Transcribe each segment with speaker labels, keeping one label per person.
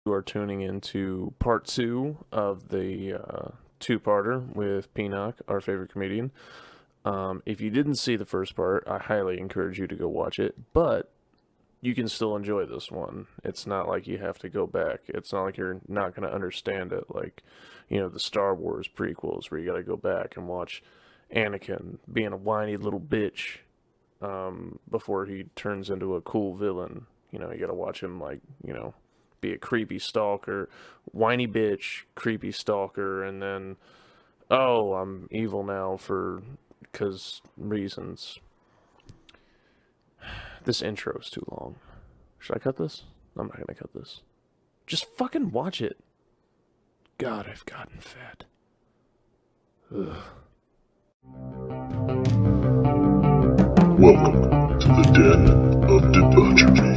Speaker 1: You are tuning into part two of the two-parter with Pinak, our favorite comedian. If you didn't see the first part, I highly encourage you to go watch it, but you can still enjoy this one. It's not like you have to go back. It's not like you're not going to understand it, like, the Star Wars prequels where you got to go back and watch Anakin being a whiny little bitch before he turns into a cool villain. You got to watch him, like, be a creepy stalker, whiny bitch, creepy stalker, and then, oh, I'm evil now because reasons. This intro's too long. Should I cut this? I'm not gonna cut this. Just fucking watch it. God, I've gotten fat. Ugh.
Speaker 2: Welcome to the Den of Debauchery.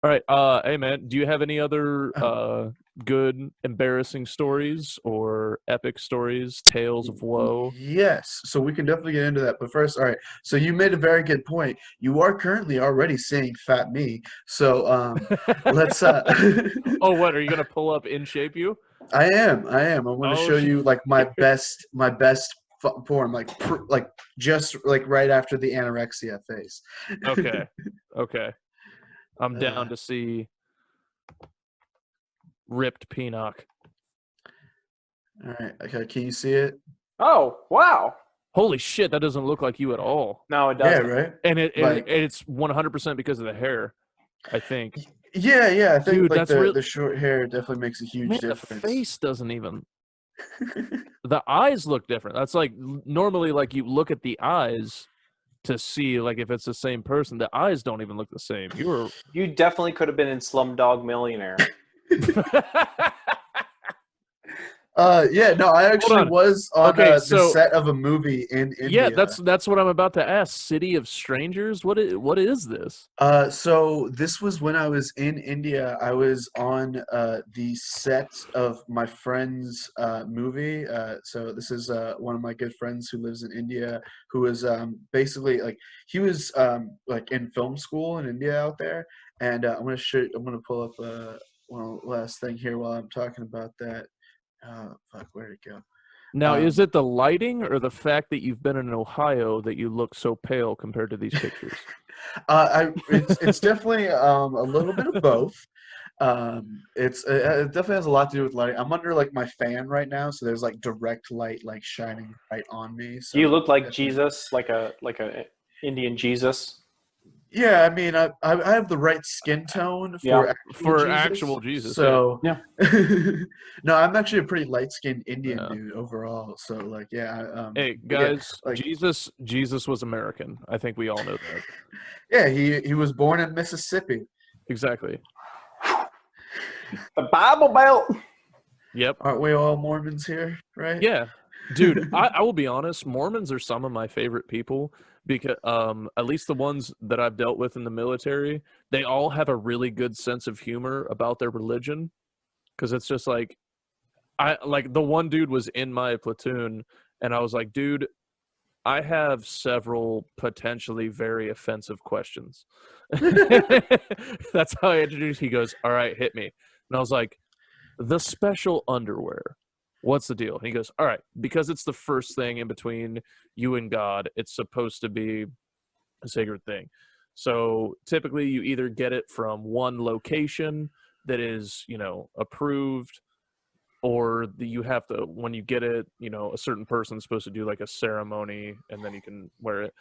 Speaker 1: All right, hey man, do you have any other good embarrassing stories or epic stories, tales of woe?
Speaker 3: Yes, so we can definitely get into that. But first, all right. So you made a very good point. You are currently already saying "fat me." So let's.
Speaker 1: Oh, what are you gonna pull up In Shape You?
Speaker 3: I am. I'm going to
Speaker 1: Oh,
Speaker 3: show you like my best form, like just like right after the anorexia phase.
Speaker 1: Okay, okay. I'm down
Speaker 3: Uh,
Speaker 1: to see ripped Pinak.
Speaker 3: all right. Okay. Can you see it?
Speaker 4: Oh, wow.
Speaker 1: Holy shit, that doesn't look like you at all.
Speaker 4: No, it
Speaker 3: Yeah.
Speaker 4: doesn't.
Speaker 3: Right.
Speaker 1: And
Speaker 3: Like.
Speaker 1: it's 100% because of the hair, I think.
Speaker 3: Yeah. I think
Speaker 1: Dude,
Speaker 3: like
Speaker 1: that's real.
Speaker 3: the short hair definitely makes a huge
Speaker 1: Man, the
Speaker 3: difference.
Speaker 1: face doesn't even. The eyes look different. That's like normally, like, you look at the eyes to see like if it's the same person. The eyes don't even look the same.
Speaker 4: You definitely could have been in Slumdog Millionaire.
Speaker 3: Yeah, no, I actually
Speaker 1: on.
Speaker 3: was on
Speaker 1: Okay,
Speaker 3: the
Speaker 1: so
Speaker 3: set of a movie in
Speaker 1: yeah,
Speaker 3: India.
Speaker 1: that's what I'm about to ask. City of Strangers? What is this?
Speaker 3: So this was when I was in India. I was on the set of my friend's movie. So this is one of my good friends who lives in India, who was basically like he was like in film school in India out there. And I'm gonna pull up one last thing here while I'm talking about that. Fuck, where'd it go?
Speaker 1: Now, is it the lighting or the fact that you've been in Ohio that you look so pale compared to these pictures?
Speaker 3: It's definitely a little bit of both. It definitely has a lot to do with lighting. I'm under like my fan right now, so there's like direct light like shining right on me. So
Speaker 4: You look like
Speaker 3: definitely.
Speaker 4: Jesus, like a Indian Jesus.
Speaker 3: Yeah, I mean, I have the right skin tone for
Speaker 4: Yeah.
Speaker 1: For
Speaker 3: Jesus.
Speaker 1: actual Jesus,
Speaker 3: So
Speaker 4: Yeah.
Speaker 3: no, I'm actually a pretty light-skinned Indian
Speaker 1: Yeah.
Speaker 3: dude overall. So like, yeah.
Speaker 1: Hey
Speaker 3: But yeah,
Speaker 1: guys,
Speaker 3: like,
Speaker 1: Jesus was American. I think we all know that.
Speaker 3: yeah, he was born in Mississippi.
Speaker 1: Exactly.
Speaker 4: The Bible Belt.
Speaker 1: Yep.
Speaker 3: Aren't we all Mormons here, right?
Speaker 1: Yeah. Dude, I will be honest, Mormons are some of my favorite people because at least the ones that I've dealt with in the military, they all have a really good sense of humor about their religion. Because it's just like the one dude was in my platoon and I was like, dude, I have several potentially very offensive questions. That's how I introduced. He goes, all right, hit me. And I was like, the special underwear, what's the deal? And he goes, all right, because it's the first thing in between you and God, it's supposed to be a sacred thing. So typically you either get it from one location that is, approved, or you have to, when you get it, a certain person's supposed to do like a ceremony and then you can wear it.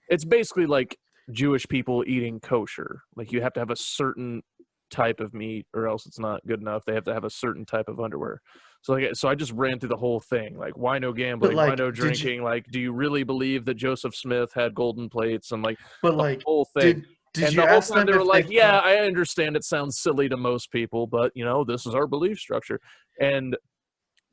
Speaker 1: It's basically like Jewish people eating kosher. Like you have to have a certain type of meat or else it's not good enough. They have to have a certain type of underwear. So I just ran through the whole thing, like, why no gambling, why no drinking? Like, do you really believe that Joseph Smith had golden plates? And like,
Speaker 3: But
Speaker 1: the
Speaker 3: like,
Speaker 1: whole thing.
Speaker 3: did
Speaker 1: And
Speaker 3: you
Speaker 1: the whole
Speaker 3: ask
Speaker 1: time
Speaker 3: them
Speaker 1: they were
Speaker 3: if
Speaker 1: like,
Speaker 3: they
Speaker 1: yeah,
Speaker 3: thought?
Speaker 1: I understand it sounds silly to most people, but this is our belief structure. And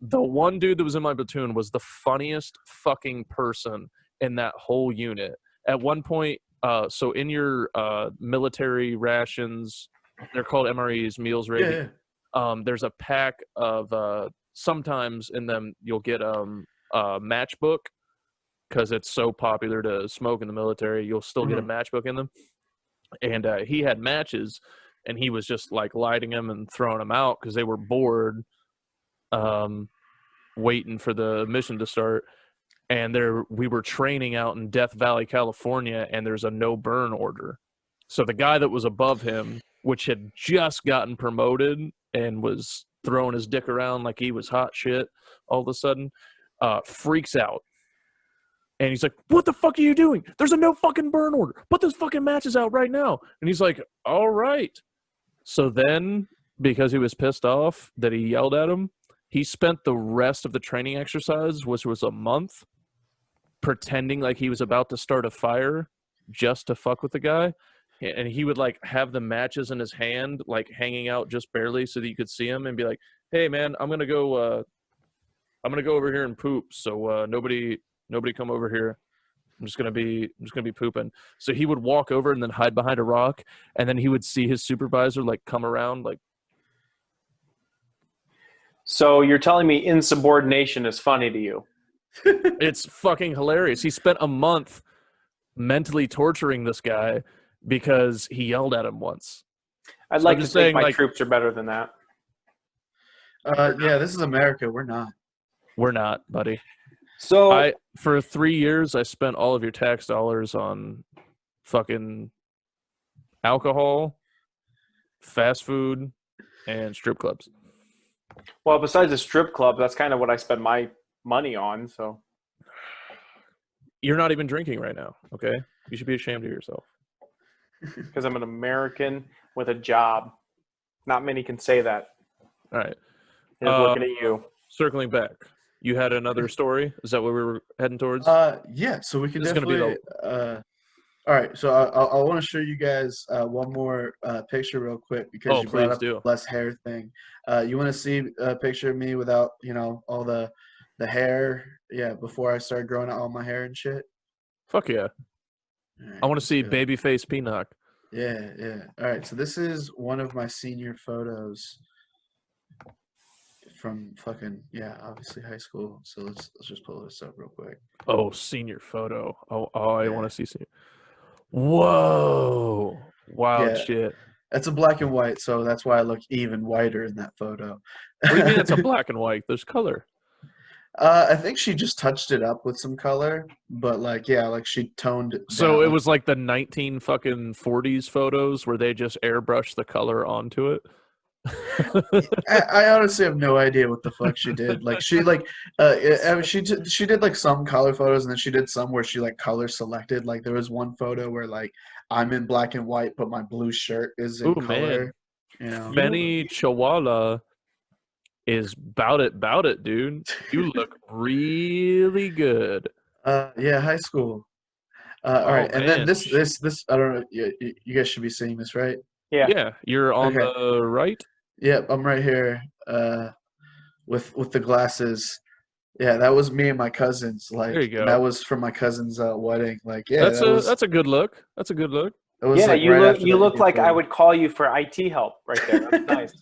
Speaker 1: the one dude that was in my platoon was the funniest fucking person in that whole unit. at one point, so in your military rations, they're called MREs, meals ready.
Speaker 3: Yeah.
Speaker 1: There's a pack of sometimes in them you'll get a matchbook because it's so popular to smoke in the military. You'll still get a matchbook in them, and he had matches, and he was just like lighting them and throwing them out because they were bored, waiting for the mission to start. And we were training out in Death Valley, California, and there's a no burn order. So the guy that was above him, which had just gotten promoted and was throwing his dick around like he was hot shit, all of a sudden, freaks out. And he's like, what the fuck are you doing? There's a no fucking burn order. Put those fucking matches out right now. And he's like, all right. So then, because he was pissed off that he yelled at him, he spent the rest of the training exercise, which was a month, pretending like he was about to start a fire just to fuck with the guy. And he would like have the matches in his hand, like hanging out just barely so that you could see him, and be like, hey man, I'm gonna go over here and poop. So nobody come over here. I'm just gonna be pooping. So he would walk over and then hide behind a rock, and then he would see his supervisor like come around like.
Speaker 4: So you're telling me insubordination is funny to you?
Speaker 1: It's fucking hilarious. He spent a month mentally torturing this guy because he yelled at him once.
Speaker 4: I'd
Speaker 1: So
Speaker 4: like
Speaker 1: I'm
Speaker 4: to
Speaker 1: just
Speaker 4: think
Speaker 1: saying,
Speaker 4: my
Speaker 1: like,
Speaker 4: troops are better than that.
Speaker 3: Yeah, this is America. We're not.
Speaker 1: We're not, buddy.
Speaker 4: So
Speaker 1: For 3 years, I spent all of your tax dollars on fucking alcohol, fast food, and strip clubs.
Speaker 4: well, besides the strip club, that's kind of what I spend my money on. So
Speaker 1: You're not even drinking right now, okay? You should be ashamed of yourself.
Speaker 4: because I'm an American with a job, not many can say that.
Speaker 1: All right.
Speaker 4: Just looking at you.
Speaker 1: Circling back, you had another story? Is that what we were heading towards?
Speaker 3: Yeah, so we can
Speaker 1: This is gonna be
Speaker 3: definitely. All right, so I want to show you guys one more picture real quick because
Speaker 1: Oh,
Speaker 3: you brought
Speaker 1: please
Speaker 3: up
Speaker 1: do.
Speaker 3: the less hair thing. You want to see a picture of me without, all the hair? Yeah, before I started growing out all my hair and shit.
Speaker 1: Fuck yeah.
Speaker 3: All right,
Speaker 1: I want to
Speaker 3: let's
Speaker 1: see
Speaker 3: go.
Speaker 1: babyface Pinak.
Speaker 3: Yeah. All right, so this is one of my senior photos from fucking obviously high school. So let's just pull this up real quick.
Speaker 1: Oh, senior photo. Oh, I
Speaker 3: Yeah.
Speaker 1: want to see senior. Whoa. Wild
Speaker 3: Yeah.
Speaker 1: shit.
Speaker 3: That's a black and white, so that's why I look even whiter in that photo.
Speaker 1: What do you mean it's a black and white? There's color.
Speaker 3: I think she just touched it up with some color, but like she toned it
Speaker 1: So
Speaker 3: down.
Speaker 1: it was like the 40s photos where they just airbrushed the color onto it.
Speaker 3: I honestly have no idea what the fuck she did. Like she she did like some color photos, and then she did some where she like color selected. Like there was one photo where like I'm in black and white, but my blue shirt is in
Speaker 1: Ooh,
Speaker 3: color.
Speaker 1: man. Benny Chihuahua is bout it, dude. You look really good.
Speaker 3: Yeah, high school. All right, and then
Speaker 1: man.
Speaker 3: this I don't know. You guys should be seeing this, right?
Speaker 1: Yeah, you're on
Speaker 3: Okay.
Speaker 1: the right.
Speaker 3: Yep, I'm right here. With the glasses. Yeah, that was me and my cousins. Like
Speaker 1: There you go.
Speaker 3: that was from my cousin's wedding. Like yeah,
Speaker 1: That's a good look. That's a good look.
Speaker 3: that was
Speaker 4: Yeah,
Speaker 3: like
Speaker 4: you
Speaker 3: right
Speaker 4: look
Speaker 3: after
Speaker 4: you
Speaker 3: that
Speaker 4: look like I
Speaker 3: before.
Speaker 4: would call you for IT help right there. That's nice.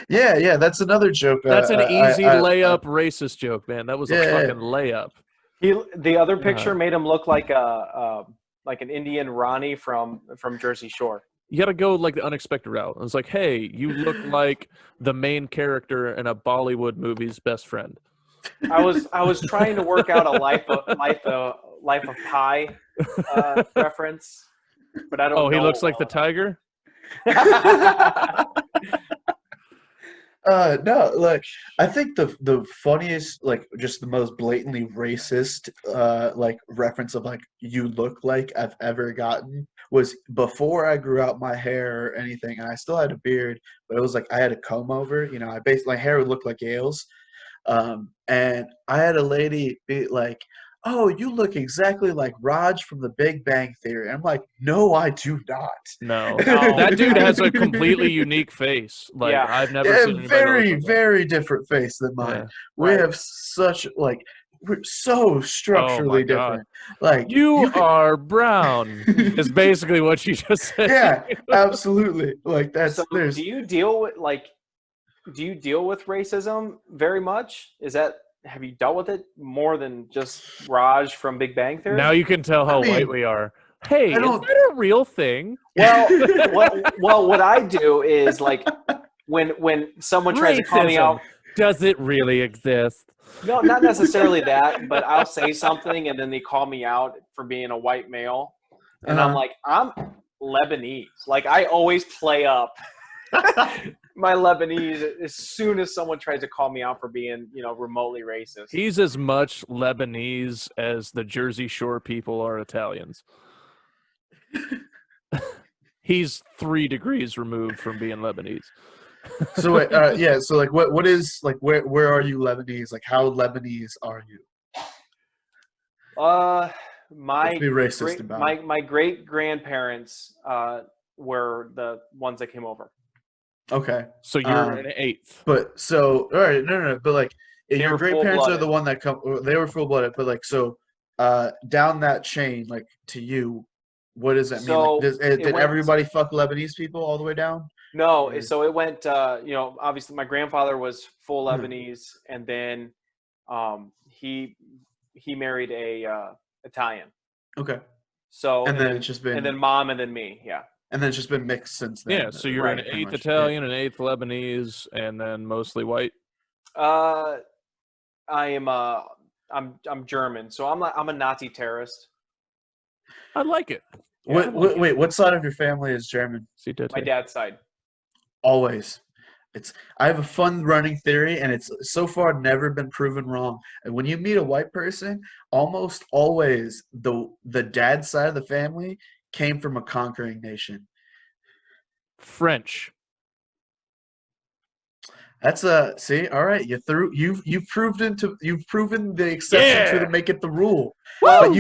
Speaker 3: Yeah, that's another joke.
Speaker 1: That's an easy
Speaker 3: I-
Speaker 1: layup racist joke, man. That was a
Speaker 3: Yeah.
Speaker 1: fucking layup.
Speaker 4: The other picture
Speaker 1: God.
Speaker 4: made him look like an Indian Ronnie from Jersey Shore.
Speaker 1: You got to go like the unexpected route. It's like, hey, you look like the main character in a Bollywood movie's best friend.
Speaker 4: I was trying to work out a life of Pi reference, but I don't.
Speaker 1: Oh, he
Speaker 4: know
Speaker 1: looks
Speaker 4: it
Speaker 1: like the tiger.
Speaker 3: No, like I think the funniest, like just the most blatantly racist like reference of like you look like I've ever gotten was before I grew out my hair or anything, and I still had a beard, but it was like I had a comb over, I basically my hair would look like Yale's. And I had a lady be like, "Oh, you look exactly like Raj from The Big Bang Theory." I'm like, "No, I do not."
Speaker 1: No,
Speaker 4: No.
Speaker 1: that dude has a completely unique face. Like
Speaker 4: Yeah.
Speaker 1: I've never
Speaker 3: Yeah,
Speaker 1: seen anybody
Speaker 3: very,
Speaker 1: that looks like that.
Speaker 3: very different face than mine.
Speaker 1: Yeah.
Speaker 3: We
Speaker 4: Right.
Speaker 3: have such like we're so structurally
Speaker 1: God.
Speaker 3: different. Like
Speaker 1: You
Speaker 3: can,
Speaker 1: are brown is basically what you just said.
Speaker 3: yeah, absolutely. Like
Speaker 4: So
Speaker 3: there's
Speaker 4: do you deal with racism very much? Have you dealt with it more than just Raj from Big Bang Theory?
Speaker 1: Now you can tell how
Speaker 3: I mean,
Speaker 1: white we are. Hey,
Speaker 3: I
Speaker 1: is
Speaker 3: don't-
Speaker 1: that a real thing?
Speaker 4: Well, what I do is like when someone tries to call me
Speaker 1: Racism.
Speaker 4: out.
Speaker 1: Does it really exist?
Speaker 4: No, not necessarily that, but I'll say something and then they call me out for being a white male, and I'm like, I'm Lebanese. Like I always play up my Lebanese as soon as someone tries to call me out for being, remotely racist.
Speaker 1: He's as much Lebanese as the Jersey Shore people are Italians. He's 3 degrees removed from being Lebanese.
Speaker 3: So yeah. So like, what is like? Where are you Lebanese? Like, how Lebanese are you?
Speaker 4: My
Speaker 3: Let's be racist about it.
Speaker 4: my great grandparents were the ones that came over.
Speaker 3: Okay.
Speaker 1: So you're an eighth.
Speaker 3: But so all right, no. But like, your
Speaker 4: were
Speaker 3: great parents are
Speaker 4: full-blooded.
Speaker 3: the one that come. They were full blooded. But like, so down that chain, like to you, what does that mean?
Speaker 4: So
Speaker 3: Like, did
Speaker 4: went-
Speaker 3: everybody fuck Lebanese people all the way down?
Speaker 4: No,
Speaker 3: Or-
Speaker 4: so it went. Obviously, my grandfather was full
Speaker 3: Mhm.
Speaker 4: Lebanese, and then he married a Italian.
Speaker 3: Okay.
Speaker 4: So
Speaker 3: And then it's just been
Speaker 4: and then mom, and then me. Yeah.
Speaker 3: and then it's just been mixed since then.
Speaker 1: Yeah, so you're
Speaker 4: Right,
Speaker 1: an
Speaker 3: pretty
Speaker 1: eighth
Speaker 3: much.
Speaker 1: Italian, an eighth Lebanese, and then mostly white.
Speaker 4: I am. I'm German, so I'm a Nazi terrorist.
Speaker 1: I like it.
Speaker 3: Yeah.
Speaker 1: I like it.
Speaker 3: Wait, what side of your family is German?
Speaker 1: See that?
Speaker 4: My dad's side.
Speaker 3: Always. I have a fun running theory, and it's so far never been proven wrong. And when you meet a white person, almost always the dad side of the family came from a conquering nation.
Speaker 1: French.
Speaker 3: That's see, all right, you've proven the exception to make it the rule.
Speaker 4: Well,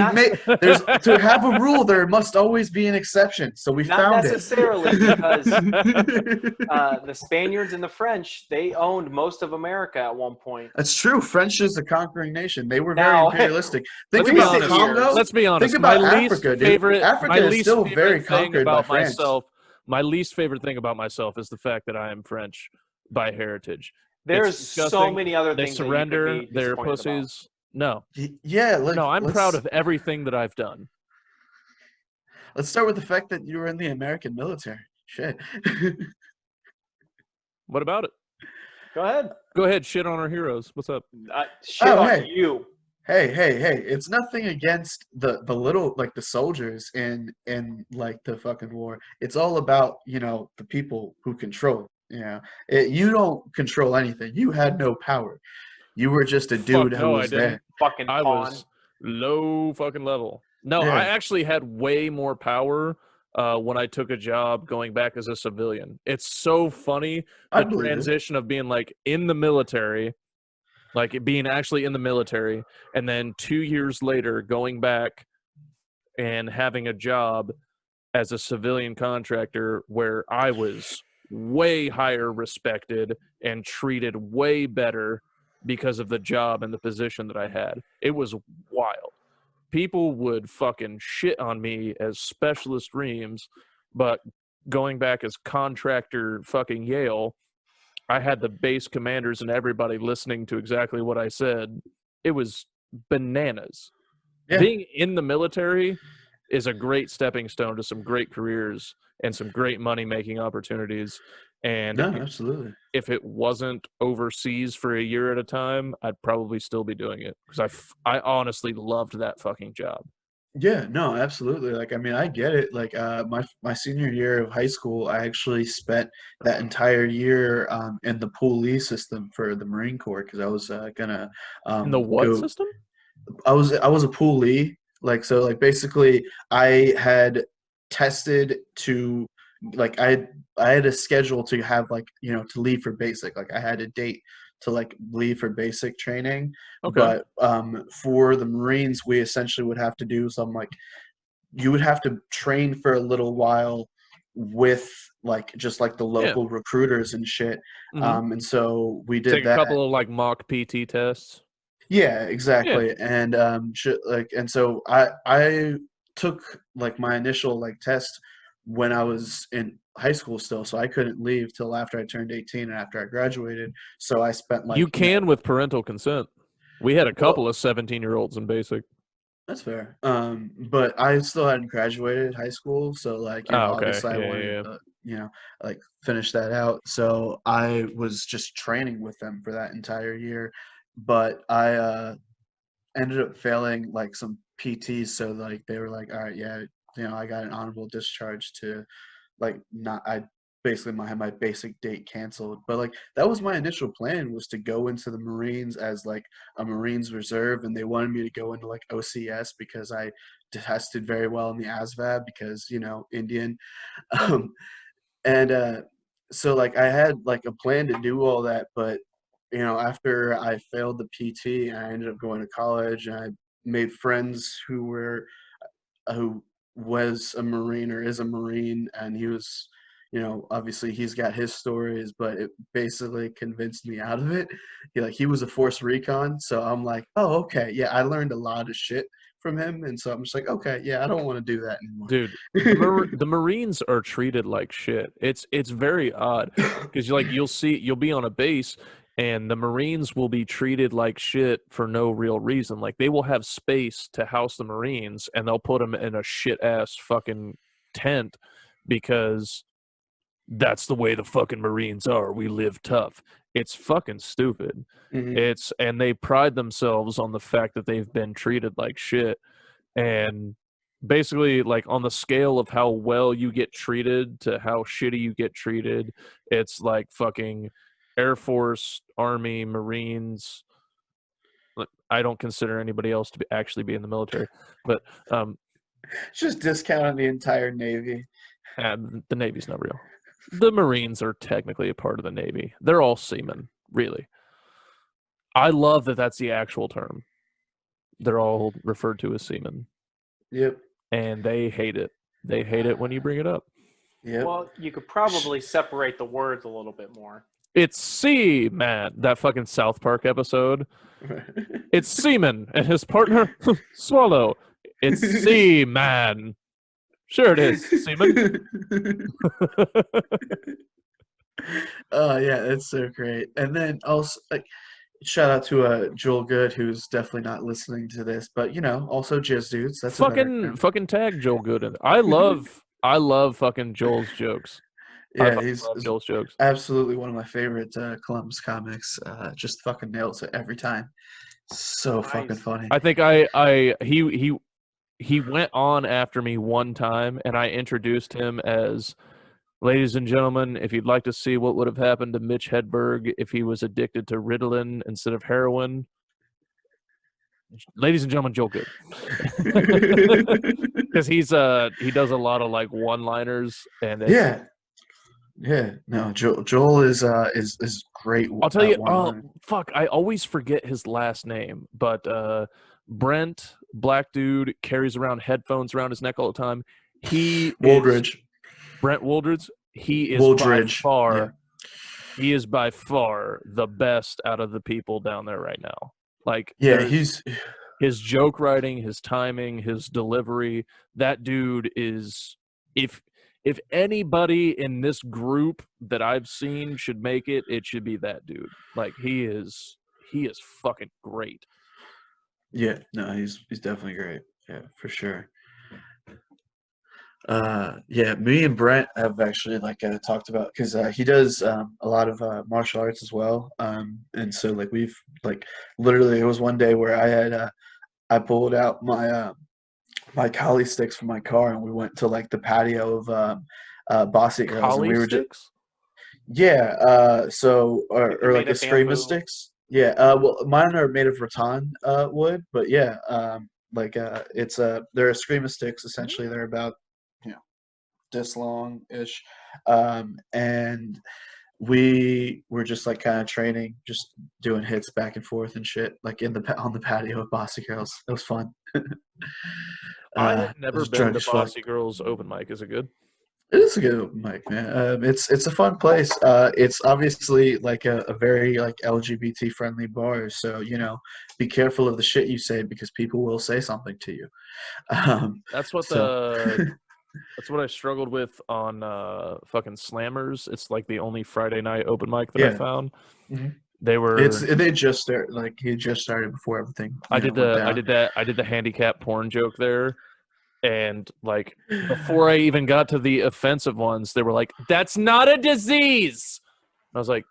Speaker 3: But to have a rule, there must always be an exception. So we
Speaker 4: not
Speaker 3: found
Speaker 4: necessarily
Speaker 3: it.
Speaker 4: because the Spaniards and the French, they owned most of America at one point.
Speaker 3: That's true. French is a conquering nation. They were
Speaker 4: Now-
Speaker 3: very imperialistic. Think
Speaker 1: Let's be
Speaker 3: about
Speaker 1: honest.
Speaker 3: Congo.
Speaker 1: Let's be honest.
Speaker 3: Think about
Speaker 1: my
Speaker 3: Africa,
Speaker 1: least
Speaker 3: dude.
Speaker 1: favorite,
Speaker 3: Africa
Speaker 1: my
Speaker 3: is
Speaker 1: least
Speaker 3: still
Speaker 1: favorite
Speaker 3: very
Speaker 1: thing
Speaker 3: conquered by
Speaker 1: about
Speaker 3: France.
Speaker 1: myself. My least favorite thing about myself is the fact that I am French by heritage.
Speaker 4: There's
Speaker 1: It's
Speaker 4: so
Speaker 1: disgusting.
Speaker 4: many other
Speaker 1: They
Speaker 4: things
Speaker 1: surrender.
Speaker 4: that you could be
Speaker 1: They're
Speaker 4: disappointed about.
Speaker 1: pussies. No,
Speaker 3: Yeah,
Speaker 1: no. I'm proud of everything that I've done.
Speaker 3: Let's start with the fact that you were in the American military. Shit.
Speaker 1: What about it?
Speaker 4: Go ahead.
Speaker 1: Go ahead. Shit on our heroes. What's up?
Speaker 4: Shit
Speaker 3: Oh,
Speaker 4: on
Speaker 3: hey.
Speaker 4: you.
Speaker 3: Hey! It's nothing against the little like the soldiers in like the fucking war. It's all about the people who control. You don't control anything. You had no power. You were just a dude who
Speaker 1: no,
Speaker 3: was
Speaker 1: I didn't.
Speaker 3: there.
Speaker 4: Fucking
Speaker 1: I
Speaker 4: pawn.
Speaker 1: was low fucking level. No,
Speaker 3: Yeah.
Speaker 1: I actually had way more power when I took a job going back as a civilian. It's so funny
Speaker 3: I
Speaker 1: the
Speaker 3: believe it.
Speaker 1: transition of being like in the military, like being actually in the military, and then 2 years later going back and having a job as a civilian contractor where I was way higher respected and treated way better because of the job and the position that I had. It was wild. People would fucking shit on me as specialist Reams, but going back as contractor fucking Yale, I had the base commanders and everybody listening to exactly what I said. It was bananas.
Speaker 3: Yeah.
Speaker 1: Being in the military is a great stepping stone to some great careers and some great money-making opportunities. And
Speaker 3: No, absolutely.
Speaker 1: if it wasn't overseas for a year at a time, I'd probably still be doing it because I honestly loved that fucking job.
Speaker 3: Yeah, no, absolutely. Like, I mean, I get it. Like, my senior year of high school, I actually spent that entire year in the poolee system for the Marine Corps because I was gonna
Speaker 1: In the what
Speaker 3: go.
Speaker 1: system?
Speaker 3: I was a poolee. Like, so, like, basically, I had tested to like I had a schedule to have like to leave for basic. Like, I had a date to like leave for basic training.
Speaker 1: Okay.
Speaker 3: But for the Marines, we essentially would have to do some like you would have to train for a little while with like just like the local recruiters and shit.
Speaker 1: Mhm.
Speaker 3: And so we did
Speaker 1: Take
Speaker 3: that.
Speaker 1: a couple of like mock PT tests.
Speaker 3: Yeah,
Speaker 1: Yeah.
Speaker 3: exactly. And and so I took like my initial like test when I was in high school still, so I couldn't leave till after I turned 18 and after I graduated. So I spent
Speaker 1: You
Speaker 3: like, you know,
Speaker 1: can with parental consent. We had a
Speaker 3: well,
Speaker 1: couple of 17-year-olds in basic.
Speaker 3: that's fair. But I still hadn't graduated high school, so like, you know,
Speaker 1: Oh, okay.
Speaker 3: obviously I
Speaker 1: Yeah, yeah,
Speaker 3: wanted
Speaker 1: yeah.
Speaker 3: to, you know, like finish that out. So I was just training with them for that entire year. But I ended up failing like some PTs, so like they were like, all right, yeah, you know, I got an honorable discharge to like not I basically had my basic date canceled. But like that was my initial plan, was to go into the Marines as like a Marines reserve, and they wanted me to go into like OCS because I tested very well in the ASVAB because, you know, Indian. Um, and so like I had like a plan to do all that, but you know, after I failed the PT, I ended up going to college, and I made friends who was a Marine or is a Marine, and he was, you know, obviously he's got his stories, but it basically convinced me out of it. He was a force recon, so I'm like, oh, okay, yeah, I learned a lot of shit from him, and so I'm just like, okay, yeah, I don't want to do that
Speaker 1: Dude,
Speaker 3: anymore.
Speaker 1: the Marines are treated like shit. It's very odd because you'll be on a base and the Marines will be treated like shit for no real reason. Like they will have space to house the Marines and they'll put them in a shit ass fucking tent because that's the way the fucking Marines are. We live tough. It's fucking stupid.
Speaker 3: Mhm.
Speaker 1: It's and they pride themselves on the fact that they've been treated like shit. And basically, like on the scale of how well you get treated to how shitty you get treated, it's like fucking Air Force, Army, Marines. I don't consider anybody else to actually be in the military, but
Speaker 3: Just discounting the entire Navy.
Speaker 1: the Navy's not real. The Marines are technically a part of the Navy. They're all seamen, really. I love that that's the actual term. They're all referred to as seamen,
Speaker 3: Yep,
Speaker 1: and they hate it. They hate it when you bring it up.
Speaker 3: yep.
Speaker 4: Well, you could probably separate the words a little bit more.
Speaker 1: It's Seaman, that fucking South Park episode. It's Seaman and his partner, Swallow. It's Seaman. Sure it is, Seaman.
Speaker 3: Oh yeah, it's so great. And then also like shout out to Joel Good, who's definitely not listening to this, but you know, also Jizz Dudes. That's a better
Speaker 1: fucking tag Joel Good in. I love fucking Joel's jokes. I
Speaker 3: Yeah,
Speaker 1: fucking love
Speaker 3: he's
Speaker 1: Joel's jokes.
Speaker 3: absolutely one of my favorite Columbus comics. Just fucking nails it every time. So fucking
Speaker 4: Nice.
Speaker 3: funny.
Speaker 1: I think he went on after me one time and I introduced him as, ladies and gentlemen, if you'd like to see what would have happened to Mitch Hedberg if he was addicted to Ritalin instead of heroin, ladies and gentlemen, Joel Good. Because he does a lot of like one-liners and it's
Speaker 3: Yeah, yeah. No, Joel is great
Speaker 1: I'll tell
Speaker 3: at
Speaker 1: you,
Speaker 3: one
Speaker 1: oh
Speaker 3: line.
Speaker 1: fuck, I always forget his last name, but Brent, black dude, carries around headphones around his neck all the time. He is
Speaker 3: Woldridge.
Speaker 1: Brent Wooldridge.
Speaker 3: Woldridge. Yeah.
Speaker 1: He is by far the best out of the people down there right now. Like
Speaker 3: Yeah,
Speaker 1: there's
Speaker 3: he's
Speaker 1: his joke writing, his timing, his delivery. That dude is if anybody in this group that I've seen should make it, it should be that dude. Like he is fucking great.
Speaker 3: yeah, no, he's definitely great. Yeah, for sure. Yeah, me and Brent have actually like talked about, because he does a lot of martial arts as well. And so like we've like literally it was one day where I pulled out my collie sticks from my car, and we went to like the patio of Bossy Girls, and
Speaker 1: Collie
Speaker 3: we were just
Speaker 1: sticks?
Speaker 3: yeah. So
Speaker 4: They're
Speaker 3: or like
Speaker 4: made of
Speaker 3: Eskrima
Speaker 4: bamboo.
Speaker 3: sticks. Yeah. Well, mine are made of rattan wood, but yeah. Like it's they're Eskrima sticks essentially. They're about, you know, this long ish, and we were just like kind of training, just doing hits back and forth and shit, like on the patio of Bossy Girls. It was fun.
Speaker 1: I have
Speaker 3: It
Speaker 1: never
Speaker 3: was
Speaker 1: been
Speaker 3: drunk
Speaker 1: to
Speaker 3: as fuck.
Speaker 1: Bossy Girls open mic. Is it good?
Speaker 3: It is a good open mic, man. It's a fun place. It's obviously like a very like LGBT friendly bar, so be careful of the shit you say because people will say something to you. Um,
Speaker 1: That's what
Speaker 3: so
Speaker 1: that's what I struggled with on fucking Slammers. It's like the only Friday night open mic that I
Speaker 3: yeah,
Speaker 1: found.
Speaker 3: mhm.
Speaker 1: They were
Speaker 3: They just started like he just started before everything went down.
Speaker 1: I did the handicap porn joke there, and like before I even got to the offensive ones, they were like, "That's not a disease." And I was like,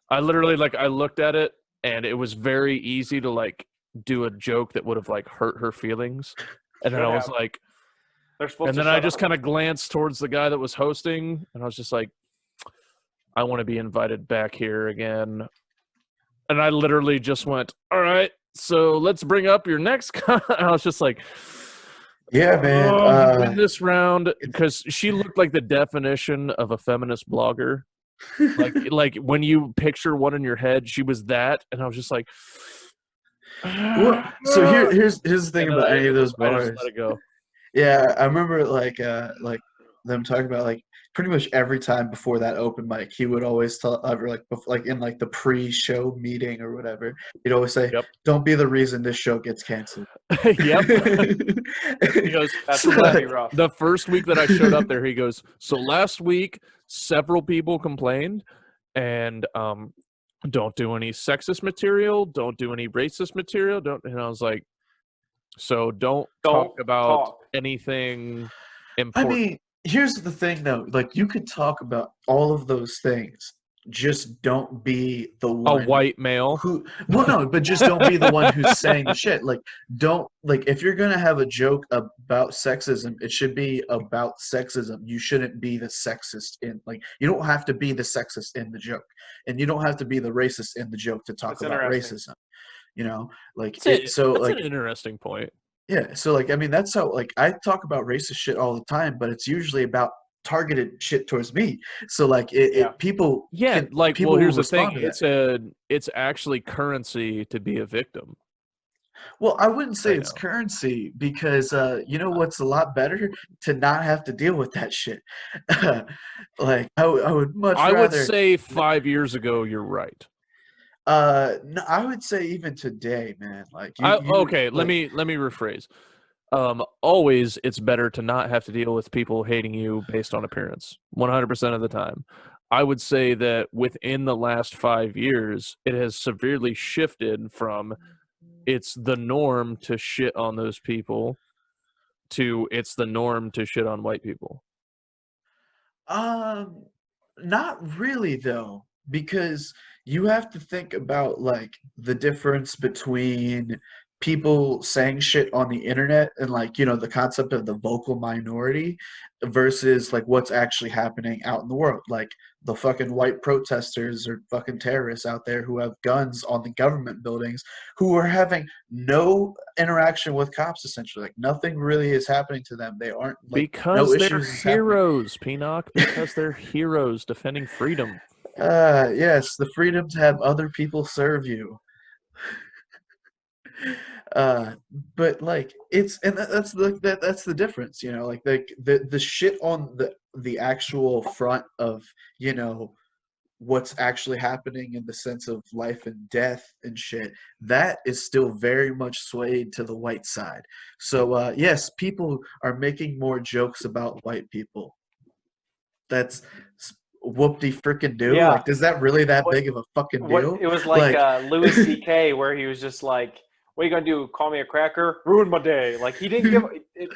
Speaker 1: I literally like I looked at it, and it was very easy to like do a joke that would have like hurt her feelings, and then
Speaker 4: Should
Speaker 1: I was
Speaker 4: have.
Speaker 1: like,
Speaker 4: They're supposed
Speaker 1: and
Speaker 4: to
Speaker 1: then I
Speaker 4: shut
Speaker 1: just
Speaker 4: up.
Speaker 1: kind of glanced towards the guy that was hosting, and I was just like, I want to be invited back here again. And I literally just went, all right, so let's bring up your next I was just like,
Speaker 3: Yeah, man.
Speaker 1: in this round, because she looked like the definition of a feminist blogger. Like when you picture one in your head, she was that, and I was just like,
Speaker 3: Well, so here's the thing
Speaker 1: and then
Speaker 3: about any of those
Speaker 1: I just
Speaker 3: bars.
Speaker 1: let it go.
Speaker 3: Yeah, I remember like them talking about like pretty much every time before that open mic, he would always tell or like like in like the pre-show meeting or whatever, he'd always say,
Speaker 1: Yep.
Speaker 3: "Don't be the reason this show gets canceled."
Speaker 1: Yep. He goes,
Speaker 4: That's
Speaker 3: So,
Speaker 4: gonna be rough.
Speaker 1: the first week that I showed up there, he goes, so last week several people complained, and don't do any sexist material, don't do any racist material, don't. And I was like, so don't talk
Speaker 4: Don't
Speaker 1: about
Speaker 4: talk.
Speaker 1: anything
Speaker 3: I
Speaker 1: important.
Speaker 3: mean, here's the thing though, like you could talk about all of those things, just don't be the
Speaker 1: A
Speaker 3: one
Speaker 1: white male.
Speaker 3: who well no, but just don't be the one who's saying the shit. Like don't like if you're gonna have a joke about sexism, it should be about sexism. You shouldn't be the sexist in like you don't have to be the sexist in the joke. And you don't have to be the racist in the joke to talk
Speaker 4: That's
Speaker 3: about
Speaker 4: interesting.
Speaker 3: racism. Like
Speaker 1: That's
Speaker 3: it
Speaker 1: it.
Speaker 3: so
Speaker 1: That's
Speaker 3: like
Speaker 1: an interesting point.
Speaker 3: yeah, so like I mean that's how like I talk about racist shit all the time, but it's usually about targeted shit towards me. So like
Speaker 4: Yeah.
Speaker 3: people
Speaker 1: Yeah,
Speaker 3: can
Speaker 1: like, well,
Speaker 3: people will
Speaker 1: here's the thing.
Speaker 3: respond to that.
Speaker 1: It's actually currency to be a victim.
Speaker 3: Well, I wouldn't say
Speaker 1: Right
Speaker 3: it's
Speaker 1: now.
Speaker 3: currency because you know what's a lot better to not have to deal with that shit. Like I would much
Speaker 1: I would
Speaker 3: rather
Speaker 1: say 5 years ago, you're right.
Speaker 3: no, I would say even today, man. Like
Speaker 1: Okay, let
Speaker 3: like
Speaker 1: me rephrase. Always it's better to not have to deal with people hating you based on appearance 100% of the time. I would say that within the last 5 years, it has severely shifted from it's the norm to shit on those people to it's the norm to shit on white people.
Speaker 3: Um, not really though, because you have to think about like the difference between people saying shit on the internet and like, the concept of the vocal minority versus like what's actually happening out in the world. Like the fucking white protesters or fucking terrorists out there who have guns on the government buildings who are having no interaction with cops essentially. Like nothing really is happening to them. They aren't like no
Speaker 1: Because they're
Speaker 3: issues is happening.
Speaker 1: heroes, Pinak. Because they're heroes defending freedom.
Speaker 3: Yes, the freedom to have other people serve you. Uh, but like it's and that's the difference, like the shit on the actual front of what's actually happening in the sense of life and death and shit that is still very much swayed to the white side. So yes, people are making more jokes about white people. That's whoop-de frickin' do.
Speaker 4: Yeah.
Speaker 3: Like, is that really that
Speaker 4: What
Speaker 3: big of a fucking
Speaker 4: what
Speaker 3: deal?
Speaker 4: it was like
Speaker 3: Like,
Speaker 4: Louis C.K. where he was just like, "What are you gonna do? Call me a cracker? Ruin my day?" Like he didn't give.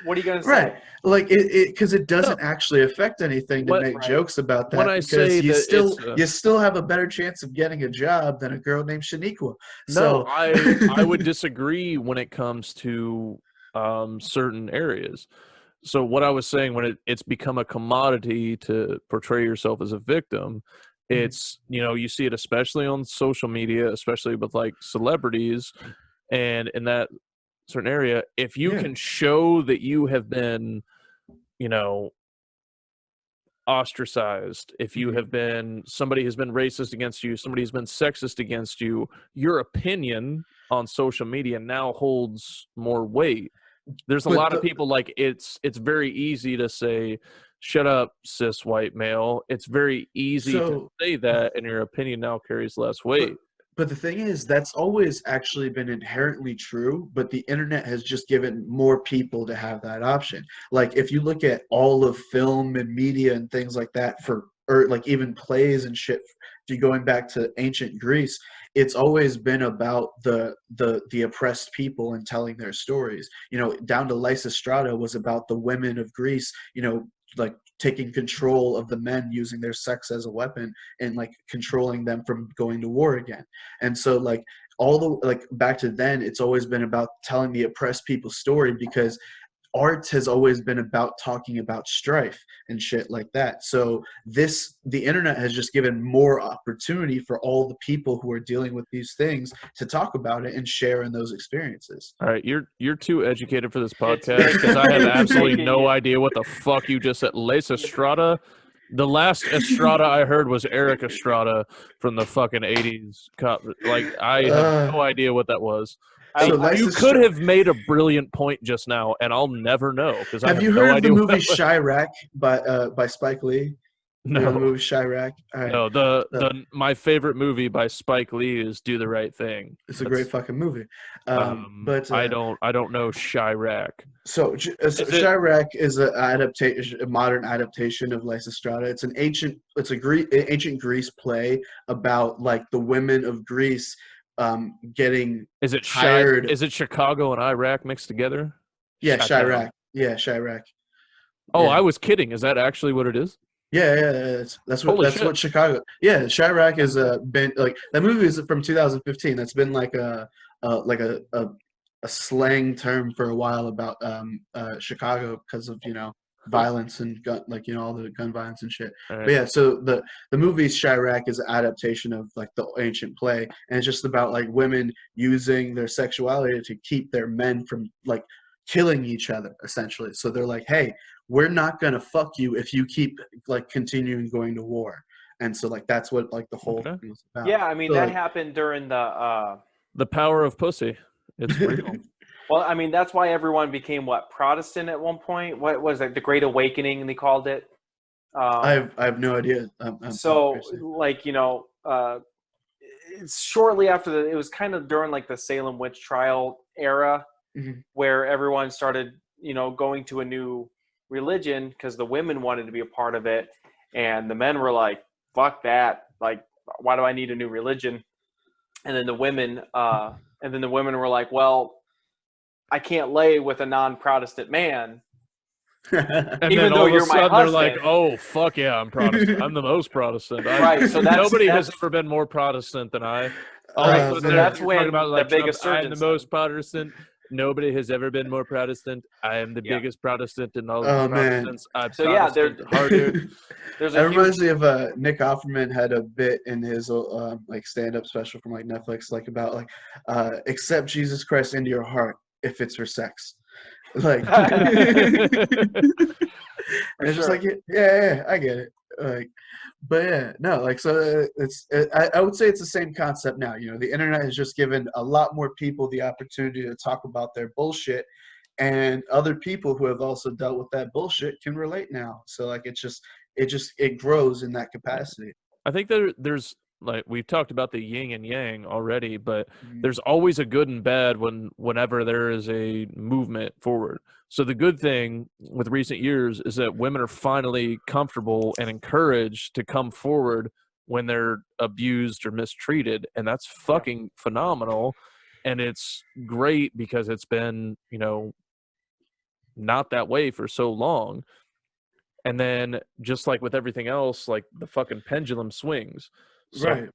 Speaker 4: What are you gonna
Speaker 3: right.
Speaker 4: say?
Speaker 3: Like because it
Speaker 1: No,
Speaker 3: doesn't actually affect anything to
Speaker 1: what
Speaker 3: make
Speaker 4: Right.
Speaker 3: jokes about
Speaker 1: when
Speaker 3: that
Speaker 1: I
Speaker 3: because
Speaker 1: say
Speaker 3: you
Speaker 1: that
Speaker 3: still
Speaker 1: it's
Speaker 3: you still have a better chance of getting a job than a girl named Shaniqua.
Speaker 1: no,
Speaker 3: So
Speaker 1: I would disagree when it comes to certain areas. So what I was saying, when it's become a commodity to portray yourself as a victim, it's you see it especially on social media, especially with like celebrities, and in that certain area, if you
Speaker 3: yeah.
Speaker 1: can show that you have been, you know, ostracized, if you have been somebody has been racist against you, somebody has been sexist against you, your opinion on social media now holds more weight There's a
Speaker 3: But
Speaker 1: lot of people like it's very easy to say, "Shut up, cis white male." It's very easy to
Speaker 3: so
Speaker 1: say that, and your opinion now carries less
Speaker 3: but
Speaker 1: weight.
Speaker 3: but the thing is, that's always actually been inherently true, but the internet has just given more people to have that option. Like if you look at all of film and media and things like that for or like even plays and shit, if you going back to ancient Greece, it's always been about the oppressed people and telling their stories. You know, down to Lysistrata was about the women of Greece, you know, like taking control of the men using their sex as a weapon and like controlling them from going to war again. And so like all the like back to then, it's always been about telling the oppressed people's story because art has always been about talking about strife and shit like that. So the internet has just given more opportunity for all the people who are dealing with these things to talk about it and share in those experiences.
Speaker 1: All right, you're too educated for this
Speaker 4: It's
Speaker 1: podcast because I have
Speaker 4: it's
Speaker 1: absolutely
Speaker 4: making
Speaker 1: no
Speaker 4: it-
Speaker 1: idea what the fuck you just said. Lace Estrada. The last Estrada I heard was Eric Estrada from the fucking 80s. Like, I have
Speaker 3: Uh,
Speaker 1: no idea what that was.
Speaker 3: so
Speaker 1: You could have made a brilliant point just now, and I'll never know because I
Speaker 3: have
Speaker 1: have
Speaker 3: you
Speaker 1: no
Speaker 3: heard of the
Speaker 1: idea what
Speaker 3: movie
Speaker 1: that was.
Speaker 3: Chirac by Spike Lee? You know the
Speaker 1: No,
Speaker 3: movie Chirac? All right.
Speaker 1: no. My favorite movie by Spike Lee is Do the Right Thing.
Speaker 3: It's a great fucking movie. But
Speaker 1: I don't know Chirac.
Speaker 3: So
Speaker 1: Is it?
Speaker 3: Chirac is a modern adaptation of Lysistrata. It's ancient Greece play about like the women of Greece getting
Speaker 1: Is it
Speaker 3: hired.
Speaker 1: Is it Chicago and Iraq mixed together?
Speaker 3: Yeah,
Speaker 1: Chi-town.
Speaker 3: Chirac. Yeah, Chirac.
Speaker 1: Oh,
Speaker 3: Yeah.
Speaker 1: I was kidding. Is that actually what it is?
Speaker 3: Yeah.
Speaker 1: Holy
Speaker 3: That's
Speaker 1: shit.
Speaker 3: what Chicago. Yeah, Chirac has been like that movie is from 2015. That's been like a slang term for a while about Chicago because of violence and gun all the gun violence and shit.
Speaker 1: All
Speaker 3: But
Speaker 1: right.
Speaker 3: yeah, so the movie Chirac is an adaptation of like the ancient play, and it's just about like women using their sexuality to keep their men from like killing each other essentially. So they're like, hey, we're not gonna fuck you if you keep like continuing going to war. And so like that's what like the whole
Speaker 1: Okay.
Speaker 3: thing was about.
Speaker 4: Yeah, I mean
Speaker 3: So,
Speaker 4: that
Speaker 3: like,
Speaker 4: happened during the.
Speaker 1: The power of pussy. It's real.
Speaker 4: Well, I mean that's why everyone became what Protestant at one point. What was it? The Great Awakening, they called it.
Speaker 3: I have no idea.
Speaker 4: So like it's shortly after it was kind of during like the Salem witch trial era
Speaker 3: Mhm.
Speaker 4: where everyone started going to a new religion because the women wanted to be a part of it and the men were like, fuck that, like why do I need a new religion? And then the women were like, well, I can't lay with a non-Protestant man
Speaker 1: And
Speaker 4: even
Speaker 1: then
Speaker 4: though
Speaker 1: all of a
Speaker 4: you're my
Speaker 1: sudden they're like,
Speaker 4: husband.
Speaker 1: "Oh fuck yeah, I'm Protestant. I'm the most Protestant."
Speaker 4: Right, so
Speaker 1: Nobody has
Speaker 4: that's
Speaker 1: ever been more Protestant than I.
Speaker 4: right,
Speaker 3: Oh,
Speaker 4: so
Speaker 3: man.
Speaker 4: that's
Speaker 1: You're talking
Speaker 4: when
Speaker 1: about
Speaker 4: the
Speaker 1: like
Speaker 4: big
Speaker 1: Trump, I am the
Speaker 4: insurgents.
Speaker 1: most Protestant. Nobody has ever been more Protestant. I am the
Speaker 4: Yeah.
Speaker 1: biggest Protestant in all of
Speaker 3: Oh
Speaker 1: the
Speaker 3: man.
Speaker 1: Protestants. I'm
Speaker 4: So yeah,
Speaker 1: Protestant harder.
Speaker 4: there's
Speaker 3: That
Speaker 4: a
Speaker 3: reminds
Speaker 4: huge
Speaker 3: me of Nick Offerman had a bit in his like stand-up special from like Netflix, like about like accept Jesus Christ into your heart if it's for sex. Like, and it's just
Speaker 4: sure.
Speaker 3: like yeah, I get it. Like, but yeah, no, like so I would say it's the same concept now. You know, the internet has just given a lot more people the opportunity to talk about their bullshit, and other people who have also dealt with that bullshit can relate now. So like it grows in that capacity.
Speaker 1: I think there's like we've talked about the yin and yang already, but
Speaker 3: Mhm.
Speaker 1: there's always a good and bad whenever there is a movement forward. So the good thing with recent years is that women are finally comfortable and encouraged to come forward when they're abused or mistreated, and that's fucking phenomenal. And it's great because it's been, not that way for so long. And then just like with everything else, like the fucking pendulum swings. So
Speaker 3: Right.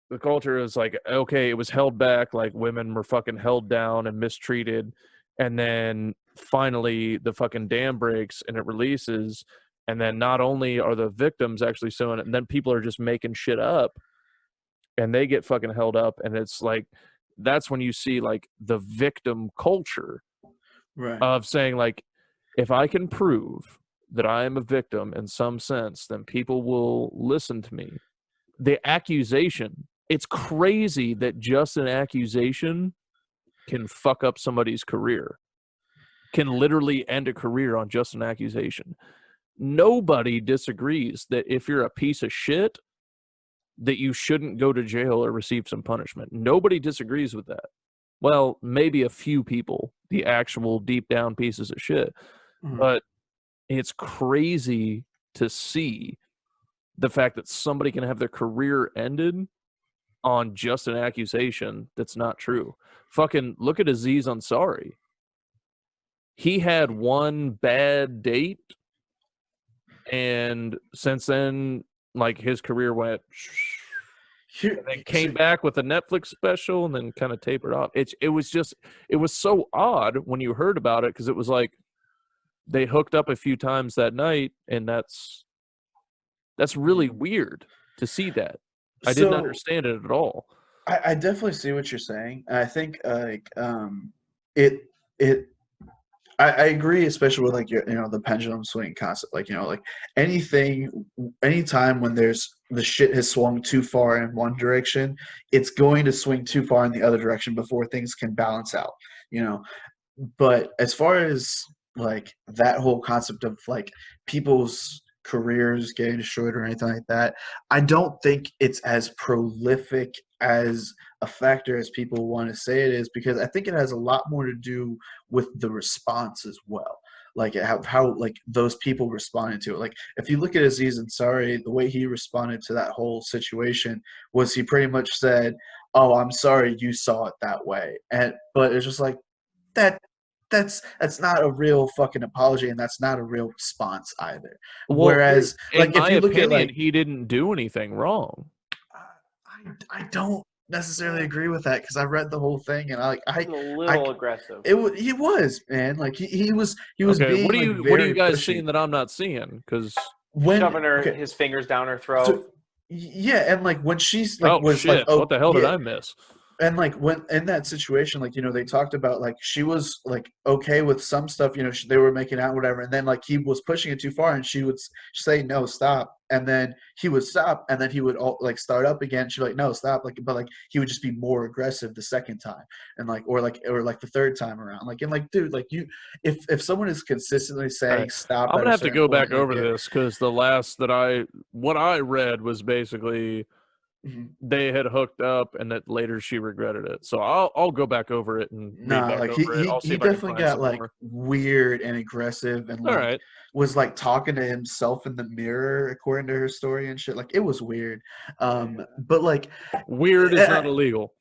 Speaker 1: the culture is like, okay, it was held back, like women were fucking held down and mistreated. And then finally the fucking dam breaks and it releases. And then not only are the victims actually suing it, and then people are just making shit up and they get fucking held up. And it's like, that's when you see like the victim culture
Speaker 3: Right.
Speaker 1: of saying like, if I can prove that I am a victim in some sense, then people will listen to me. The accusation, it's crazy that just an accusation can fuck up somebody's career. can literally end a career on just an accusation. Nobody disagrees that if you're a piece of shit, that you shouldn't go to jail or receive some punishment. Nobody disagrees with that. Well, maybe a few people, the actual deep down pieces of shit. But it's crazy to see the fact that somebody can have their career ended on just an accusation that's not true. Fucking look at Aziz Ansari. He had one bad date, and since then, like, his career went and then came back with a Netflix special and then kind of tapered off. It was so odd when you heard about it, because it was like they hooked up a few times that night, and that's really weird to see that. I didn't understand it at all.
Speaker 3: I definitely see what you're saying. And I think it I agree, especially with like the pendulum swing concept. Like, like anytime when there's the shit has swung too far in one direction, it's going to swing too far in the other direction before things can balance out. But as far as like that whole concept of like people's careers getting destroyed or anything like that, I don't think it's as prolific as a factor as people want to say it is, because I think it has a lot more to do with the response as well. Like how like those people responded to it. Like if you look at Aziz Ansari, the way he responded to that whole situation was he pretty much said, "Oh, I'm sorry you saw it that way," but it's just like that's not a real fucking apology, and that's not a real response either.
Speaker 1: Well,
Speaker 3: Whereas, like,
Speaker 1: in
Speaker 3: if
Speaker 1: my
Speaker 3: you look
Speaker 1: opinion,
Speaker 3: at like,
Speaker 1: he didn't do anything wrong.
Speaker 3: I don't necessarily agree with that, because I read the whole thing and
Speaker 4: a little aggressive.
Speaker 3: He was, man, like he was
Speaker 1: Okay,
Speaker 3: being
Speaker 1: what are
Speaker 3: like
Speaker 1: you
Speaker 3: very
Speaker 1: guys
Speaker 3: pushy.
Speaker 1: seeing that I'm not seeing? Because
Speaker 4: Shoving his fingers down her throat.
Speaker 3: So, yeah, and like when she's like was
Speaker 1: shit,
Speaker 3: like, oh,
Speaker 1: what the hell did
Speaker 3: yeah.
Speaker 1: I miss?
Speaker 3: And like when in that situation, like they talked about like she was like okay with some stuff, they were making out whatever, and then like he was pushing it too far, and she would say no, stop, and then he would stop, and then he would like start up again. She'd be like, no, stop, like, but like he would just be more aggressive the second time, and like or the third time around, like, and like, dude, like if someone is consistently saying stop,
Speaker 1: I'm gonna have to go back
Speaker 3: point,
Speaker 1: over this, because the last what I read was basically they had hooked up, and that later she regretted it. So I'll go back over it and read back
Speaker 3: like
Speaker 1: over it. I'll see
Speaker 3: he
Speaker 1: if I can
Speaker 3: definitely
Speaker 1: find
Speaker 3: got
Speaker 1: some
Speaker 3: like
Speaker 1: more.
Speaker 3: weird and aggressive, and
Speaker 1: All
Speaker 3: like
Speaker 1: right.
Speaker 3: was like talking to himself in the mirror according to her story and shit. Like it was weird. But like
Speaker 1: weird is not illegal.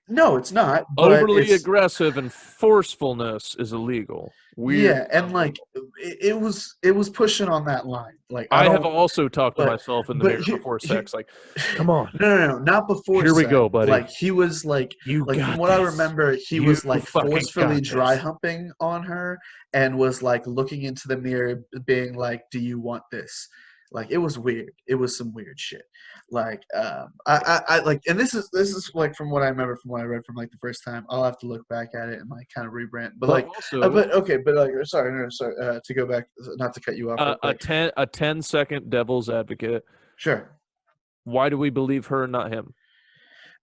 Speaker 3: No, it's not. But
Speaker 1: overly aggressive and forcefulness is illegal. Weird.
Speaker 3: Yeah, and like it was pushing on that line. Like
Speaker 1: I have also talked to myself in the mirror before sex. Like, come on.
Speaker 3: No, not before.
Speaker 1: Here we go, buddy.
Speaker 3: Like he was like from what I remember, he was like forcefully dry humping on her and was like looking into the mirror, being like, "Do you want this?" Like it was weird. It was some weird shit. Like I like, and this is like from what I remember from what I read from like the first time. I'll have to look back at it and like kind of rebrand. But like,
Speaker 1: also,
Speaker 3: but like, sorry, to go back, not to cut you off.
Speaker 1: A 10-second devil's advocate.
Speaker 3: Sure.
Speaker 1: Why do we believe her and not him?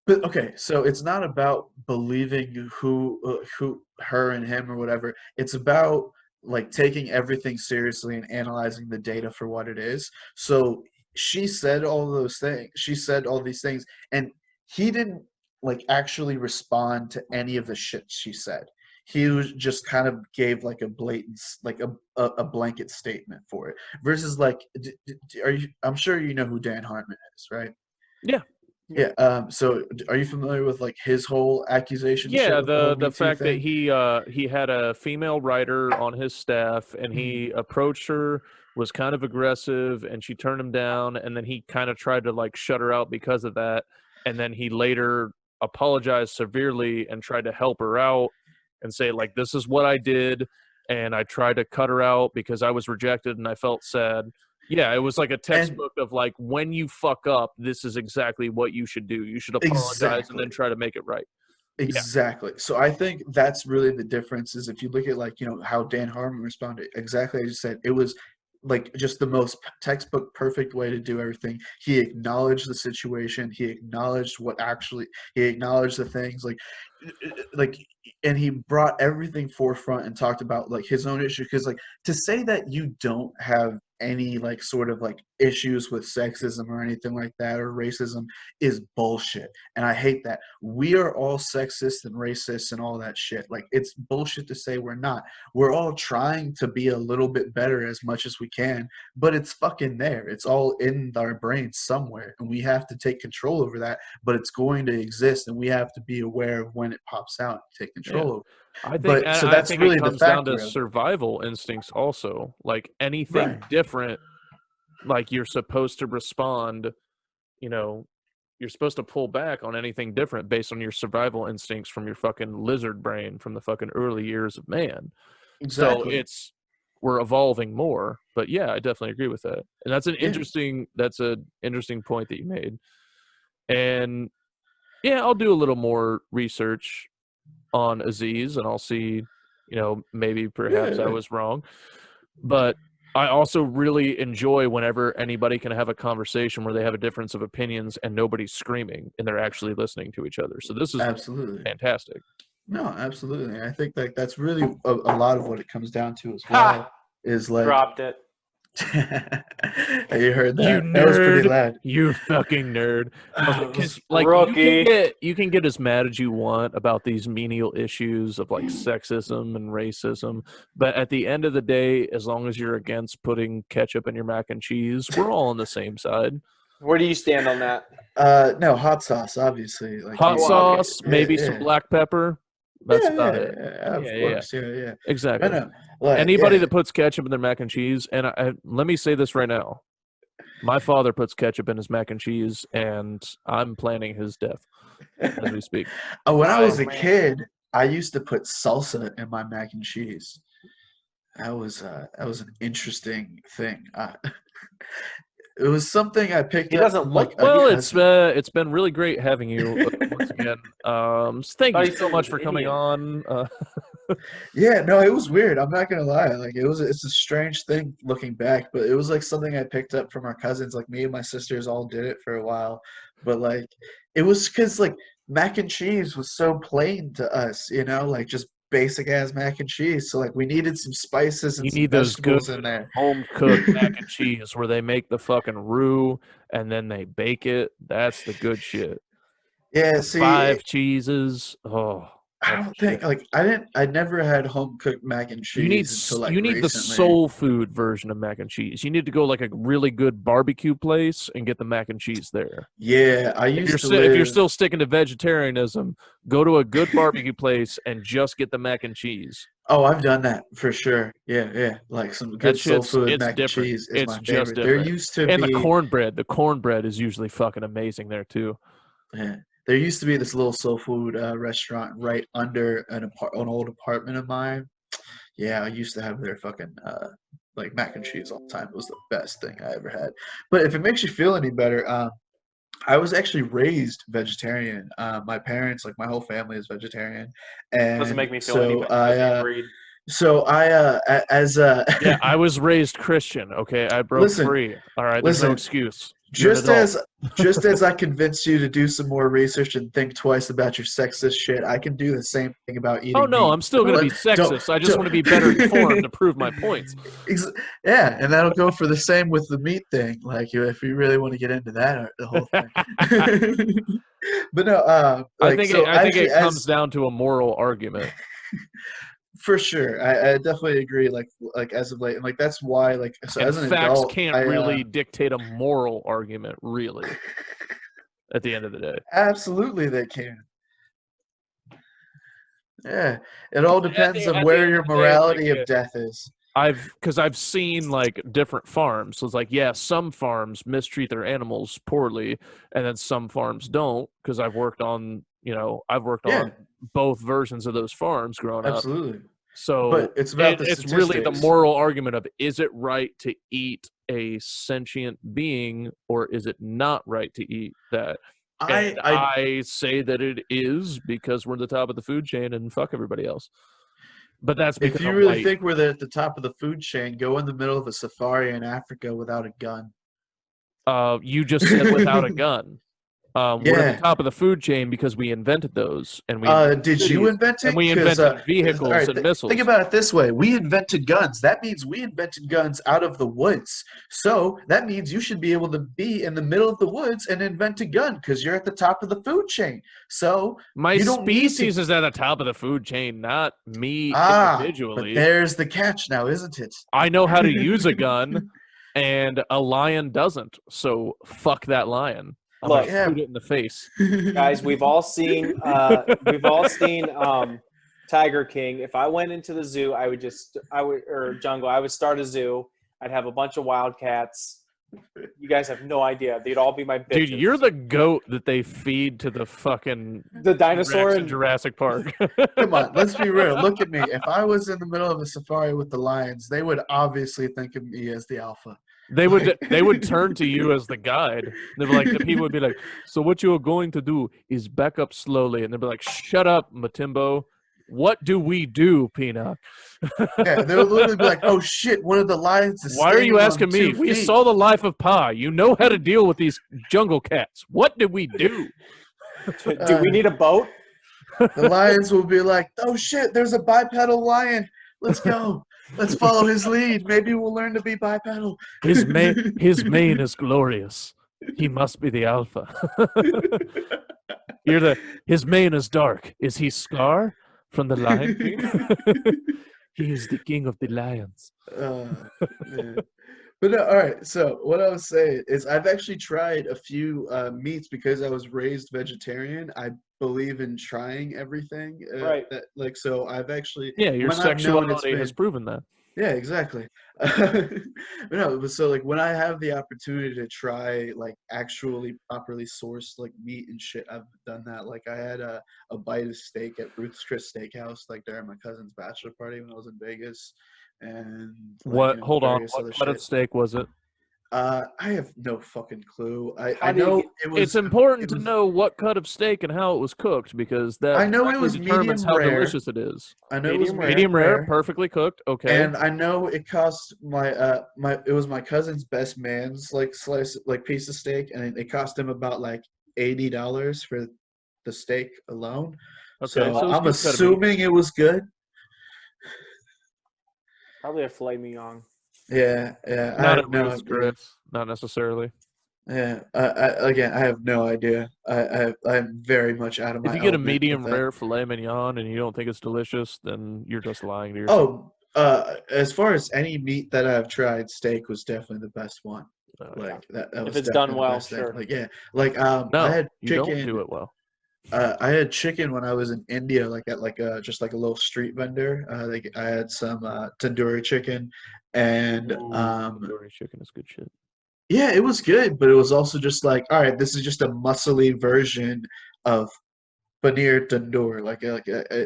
Speaker 3: But okay, so it's not about believing who her and him or whatever. It's about like taking everything seriously and analyzing the data for what it is. So she said all those things. She said all these things, and he didn't like actually respond to any of the shit she said. He was just kind of gave like a blatant, like a blanket statement for it. Versus like, I'm sure you know who Dan Harmon is, right?
Speaker 1: Yeah.
Speaker 3: Yeah. So, are you familiar with like his whole accusation?
Speaker 1: Yeah, the fact that he had a female writer on his staff, and he approached her, was kind of aggressive, and she turned him down, and then he kind of tried to like shut her out because of that, and then he later apologized severely and tried to help her out and say like, this is what I did, and I tried to cut her out because I was rejected and I felt sad. Yeah, it was like a textbook of like, when you fuck up, this is exactly what you should do. You should apologize and then try to make it right.
Speaker 3: Exactly. Yeah. So I think that's really the difference, is if you look at like, how Dan Harmon responded, exactly as you said, it was like just the most textbook perfect way to do everything. He acknowledged the situation. He acknowledged he acknowledged the things. Like like, and he brought everything forefront and talked about like his own issue, because like to say that you don't have any like sort of like issues with sexism or anything like that or racism is bullshit, and I hate that. We are all sexist and racist and all that shit. Like, it's bullshit to say we're not. We're all trying to be a little bit better as much as we can, but it's fucking there. It's all in our brains somewhere, and we have to take control over that. But it's going to exist, and we have to be aware of when it pops out and take control over. But so
Speaker 1: I
Speaker 3: that's
Speaker 1: think it
Speaker 3: really the
Speaker 1: comes down to
Speaker 3: factor of
Speaker 1: survival instincts also. Like anything
Speaker 3: right.
Speaker 1: different, like you're supposed to respond, you know, you're supposed to pull back on anything different based on your survival instincts from your fucking lizard brain from the fucking early years of man. So
Speaker 3: Exactly.
Speaker 1: we're evolving more. But yeah, I definitely agree with that. And that's an
Speaker 3: Yeah.
Speaker 1: interesting point that you made. And yeah, I'll do a little more research on Aziz, and I'll see, maybe perhaps I
Speaker 3: Yeah.
Speaker 1: was wrong. But I also really enjoy whenever anybody can have a conversation where they have a difference of opinions and nobody's screaming and they're actually listening to each other. So this is
Speaker 3: Absolutely.
Speaker 1: fantastic.
Speaker 3: No, absolutely. I think like that's really a lot of what it comes down to as
Speaker 4: Ha!
Speaker 3: well. Is like
Speaker 4: Dropped it.
Speaker 3: you heard
Speaker 1: You
Speaker 3: that? That was pretty
Speaker 1: nerd.
Speaker 3: loud.
Speaker 1: You fucking nerd. Because
Speaker 4: Rookie.
Speaker 1: you can get as mad as you want about these menial issues of like sexism and racism, but at the end of the day, as long as you're against putting ketchup in your mac and cheese, we're all on the same side.
Speaker 4: Where do you stand on that?
Speaker 3: No, hot sauce, obviously. Like
Speaker 1: Hot
Speaker 4: Well, okay.
Speaker 1: sauce, maybe some black pepper. That's about it.
Speaker 3: Of
Speaker 1: Yeah,
Speaker 3: course, yeah.
Speaker 1: exactly.
Speaker 3: No, like,
Speaker 1: Anybody
Speaker 3: yeah.
Speaker 1: that puts ketchup in their mac and cheese, and let me say this right now. My father puts ketchup in his mac and cheese, and I'm planning his death as we speak.
Speaker 3: When I was
Speaker 4: Oh,
Speaker 3: a
Speaker 4: man.
Speaker 3: kid, I used to put salsa in my mac and cheese. That was an interesting thing. It was something I picked
Speaker 4: He
Speaker 3: up
Speaker 4: doesn't
Speaker 3: from like
Speaker 4: look
Speaker 3: a
Speaker 1: Well,
Speaker 3: cousin.
Speaker 1: it's been really great having you once again. Thank
Speaker 4: Oh,
Speaker 1: you
Speaker 4: he
Speaker 1: so
Speaker 4: said he
Speaker 1: much
Speaker 4: was
Speaker 1: for coming
Speaker 4: Indian.
Speaker 1: on.
Speaker 3: Yeah, no, it was weird. I'm not gonna lie. Like it's a strange thing looking back, but it was like something I picked up from our cousins. Like me and my sisters all did it for a while, but like it was because like mac and cheese was so plain to us, like just basic ass mac and cheese. So like we needed some spices
Speaker 1: You
Speaker 3: and some
Speaker 1: need those good
Speaker 3: vegetables in there.
Speaker 1: home cooked mac and cheese where they make the fucking roux and then they bake it. That's the good shit.
Speaker 3: Yeah,
Speaker 1: The
Speaker 3: see,
Speaker 1: 5 cheeses. Oh,
Speaker 3: I
Speaker 1: that's the
Speaker 3: don't think
Speaker 1: shit.
Speaker 3: like I never had home cooked mac and cheese until like
Speaker 1: You need the
Speaker 3: recently.
Speaker 1: soul food version of mac and cheese. You need to go like a really good barbecue place and get the mac and cheese there.
Speaker 3: Yeah, I used to
Speaker 1: If you're
Speaker 3: live.
Speaker 1: still sticking to vegetarianism, go to a good barbecue place and just get the mac and cheese.
Speaker 3: Oh, I've done that for sure. Yeah. Like some
Speaker 1: That
Speaker 3: good soul
Speaker 1: shit's
Speaker 3: food
Speaker 1: it's
Speaker 3: mac and
Speaker 1: different.
Speaker 3: cheese is
Speaker 1: It's
Speaker 3: my
Speaker 1: just
Speaker 3: favorite. There
Speaker 1: different.
Speaker 3: used to
Speaker 1: And
Speaker 3: be
Speaker 1: the cornbread is usually fucking amazing there too.
Speaker 3: yeah, there used to be this little soul food restaurant right under an old apartment of mine. Yeah, I used to have their fucking like mac and cheese all the time. It was the best thing I ever had. But if it makes you feel any better, I was actually raised vegetarian. My parents, like my whole family, is vegetarian,
Speaker 4: Doesn't
Speaker 3: and
Speaker 4: make me feel any better. Doesn't agreed.
Speaker 1: Yeah, I was raised Christian, okay? I broke
Speaker 3: listen,
Speaker 1: free. All right, there's no
Speaker 3: listen.
Speaker 1: excuse. You're an
Speaker 3: Just
Speaker 1: adult.
Speaker 3: as just as I convinced you to do some more research and think twice about your sexist shit, I can do the same thing about
Speaker 1: Oh
Speaker 3: eating
Speaker 1: no,
Speaker 3: meat.
Speaker 1: I'm still going to be
Speaker 3: Don't,
Speaker 1: sexist. I just want to be better informed
Speaker 3: don't.
Speaker 1: to prove my points.
Speaker 3: Yeah, and that'll go for the same with the meat thing. Like if you really want to get into that, the whole thing. But no, like so
Speaker 1: I think
Speaker 3: actually,
Speaker 1: it comes
Speaker 3: as
Speaker 1: down to a moral argument.
Speaker 3: for sure, I definitely agree. Like as of late, and like that's why like so
Speaker 1: And
Speaker 3: as an
Speaker 1: facts
Speaker 3: adult,
Speaker 1: can't really dictate a moral argument, really, at the end of the day.
Speaker 3: absolutely they can. Yeah, it all depends on
Speaker 1: At the
Speaker 3: where
Speaker 1: end
Speaker 3: your
Speaker 1: of the day, like
Speaker 3: morality of death is.
Speaker 1: I've seen like different farms. So it's like, yeah, some farms mistreat their animals poorly, and then some farms don't. Because I've worked
Speaker 3: Yeah,
Speaker 1: on both versions of those farms growing up.
Speaker 3: absolutely.
Speaker 1: So
Speaker 3: But it's about the
Speaker 1: it's really the
Speaker 3: statistics.
Speaker 1: moral argument of, is it right to eat a sentient being or is it not right to eat that? And
Speaker 3: I
Speaker 1: I say that it is because we're at the top of the food chain and fuck everybody else. But that's
Speaker 3: if
Speaker 1: because
Speaker 3: you
Speaker 1: I'm
Speaker 3: really
Speaker 1: white.
Speaker 3: think we're at the top of the food chain, go in the middle of a safari in Africa without a gun.
Speaker 1: You just said without a gun. We're at
Speaker 3: Yeah.
Speaker 1: the top of the food chain because we invented those, and we
Speaker 3: Did you
Speaker 1: cities,
Speaker 3: invent it?
Speaker 1: and we
Speaker 3: 'Cause,
Speaker 1: invented
Speaker 3: all
Speaker 1: vehicles
Speaker 3: right,
Speaker 1: and missiles.
Speaker 3: think about it this way. We invented guns. That means we invented guns out of the woods. So that means you should be able to be in the middle of the woods and invent a gun because you're at the top of the food chain. So
Speaker 1: My
Speaker 3: you don't need to.
Speaker 1: species is at the top of the food chain, not me
Speaker 3: But
Speaker 1: individually.
Speaker 3: there's the catch now, isn't it?
Speaker 1: I know how to use a gun, and a lion doesn't. So fuck that lion. I'm
Speaker 4: Look,
Speaker 1: gonna shoot it in the face.
Speaker 4: guys, we've all seen Tiger King. If I went into the zoo, or jungle, I would start a zoo. I'd have a bunch of wildcats. You guys have no idea. They'd all be my bitches.
Speaker 1: Dude, you're the goat that they feed to the fucking
Speaker 4: the dinosaur
Speaker 1: T-Rex in
Speaker 4: and
Speaker 1: Jurassic Park.
Speaker 3: Come on, let's be real. Look at me. If I was in the middle of a safari with the lions, they would obviously think of me as the alpha.
Speaker 1: They would turn to you as the guide. They'd be like, the people would be like, so what you're going to do is back up slowly, and they'd be like, shut up, Matimbo. What do we do, Pinak?
Speaker 3: Yeah, they would literally be like, "Oh shit, one of the lions is."
Speaker 1: Why are you
Speaker 3: standing on
Speaker 1: asking me?
Speaker 3: 2
Speaker 1: We
Speaker 3: feet."
Speaker 1: saw the life of Pa. You know how to deal with these jungle cats. What did we do?
Speaker 4: do we need a boat?
Speaker 3: The lions will be like, "Oh shit, there's a bipedal lion. Let's go. Let's follow his lead. Maybe we'll learn to be bipedal."
Speaker 1: His mane is glorious. He must be the alpha. His mane is dark. Is he Scar from the Lion King? He is the king of the lions.
Speaker 3: Man. But all right. So what I was saying is, I've actually tried a few meats because I was raised vegetarian. I believe in trying everything.
Speaker 4: Right.
Speaker 3: So I've actually.
Speaker 1: Yeah, your
Speaker 3: when I've known it's
Speaker 1: sexuality has
Speaker 3: been-
Speaker 1: proven that.
Speaker 3: Yeah, exactly. But no, but so like when I have the opportunity to try like actually properly sourced like meat and shit, I've done that. Like I had a bite of steak at Ruth's Chris Steakhouse like during my cousin's bachelor party when I was in Vegas, and like,
Speaker 1: What?
Speaker 3: you know,
Speaker 1: Hold on.
Speaker 3: various
Speaker 1: What
Speaker 3: other
Speaker 1: kind of
Speaker 3: shit.
Speaker 1: steak was it?
Speaker 3: I have no fucking clue.
Speaker 4: How
Speaker 3: I
Speaker 4: do you
Speaker 3: know
Speaker 4: get-
Speaker 3: it was.
Speaker 1: It's important
Speaker 3: it
Speaker 1: to
Speaker 3: was-
Speaker 1: know what cut of steak and how it was cooked because that
Speaker 3: I know it
Speaker 1: directly
Speaker 3: was
Speaker 1: determines
Speaker 3: medium
Speaker 1: how
Speaker 3: rare.
Speaker 1: delicious it is.
Speaker 3: I know it was
Speaker 1: Medium rare, perfectly cooked. Okay.
Speaker 3: And I know it cost it was my cousin's best man's like slice like piece of steak, and it cost him about like $80 for the steak alone.
Speaker 1: Okay,
Speaker 3: So
Speaker 1: so it's
Speaker 3: I'm
Speaker 1: good cut of meat.
Speaker 3: assuming it was good.
Speaker 4: Probably a filet mignon.
Speaker 3: Yeah, yeah. I
Speaker 1: Not
Speaker 3: have
Speaker 1: at
Speaker 3: no
Speaker 1: Ruth's
Speaker 3: idea.
Speaker 1: Chris. Not necessarily.
Speaker 3: Yeah, again, I have no idea. I'm very much out of my
Speaker 1: If you get a
Speaker 3: element with
Speaker 1: medium
Speaker 3: that.
Speaker 1: rare filet mignon and you don't think it's delicious, then you're just lying to yourself.
Speaker 3: Oh, as far as any meat that I've tried, steak was definitely the best one. Like that
Speaker 4: If
Speaker 3: was
Speaker 4: it's
Speaker 3: definitely
Speaker 4: done
Speaker 3: the
Speaker 4: well,
Speaker 3: best thing.
Speaker 4: sure.
Speaker 3: Like yeah, like
Speaker 1: No,
Speaker 3: I had
Speaker 1: you
Speaker 3: chicken.
Speaker 1: don't do it well.
Speaker 3: I had chicken when I was in India, like at like just like a little street vendor. Like I had some tandoori chicken, and
Speaker 1: Tandoori chicken is good shit.
Speaker 3: yeah, it was good, but it was also just like, all right, this is just a muscly version of paneer tandoor.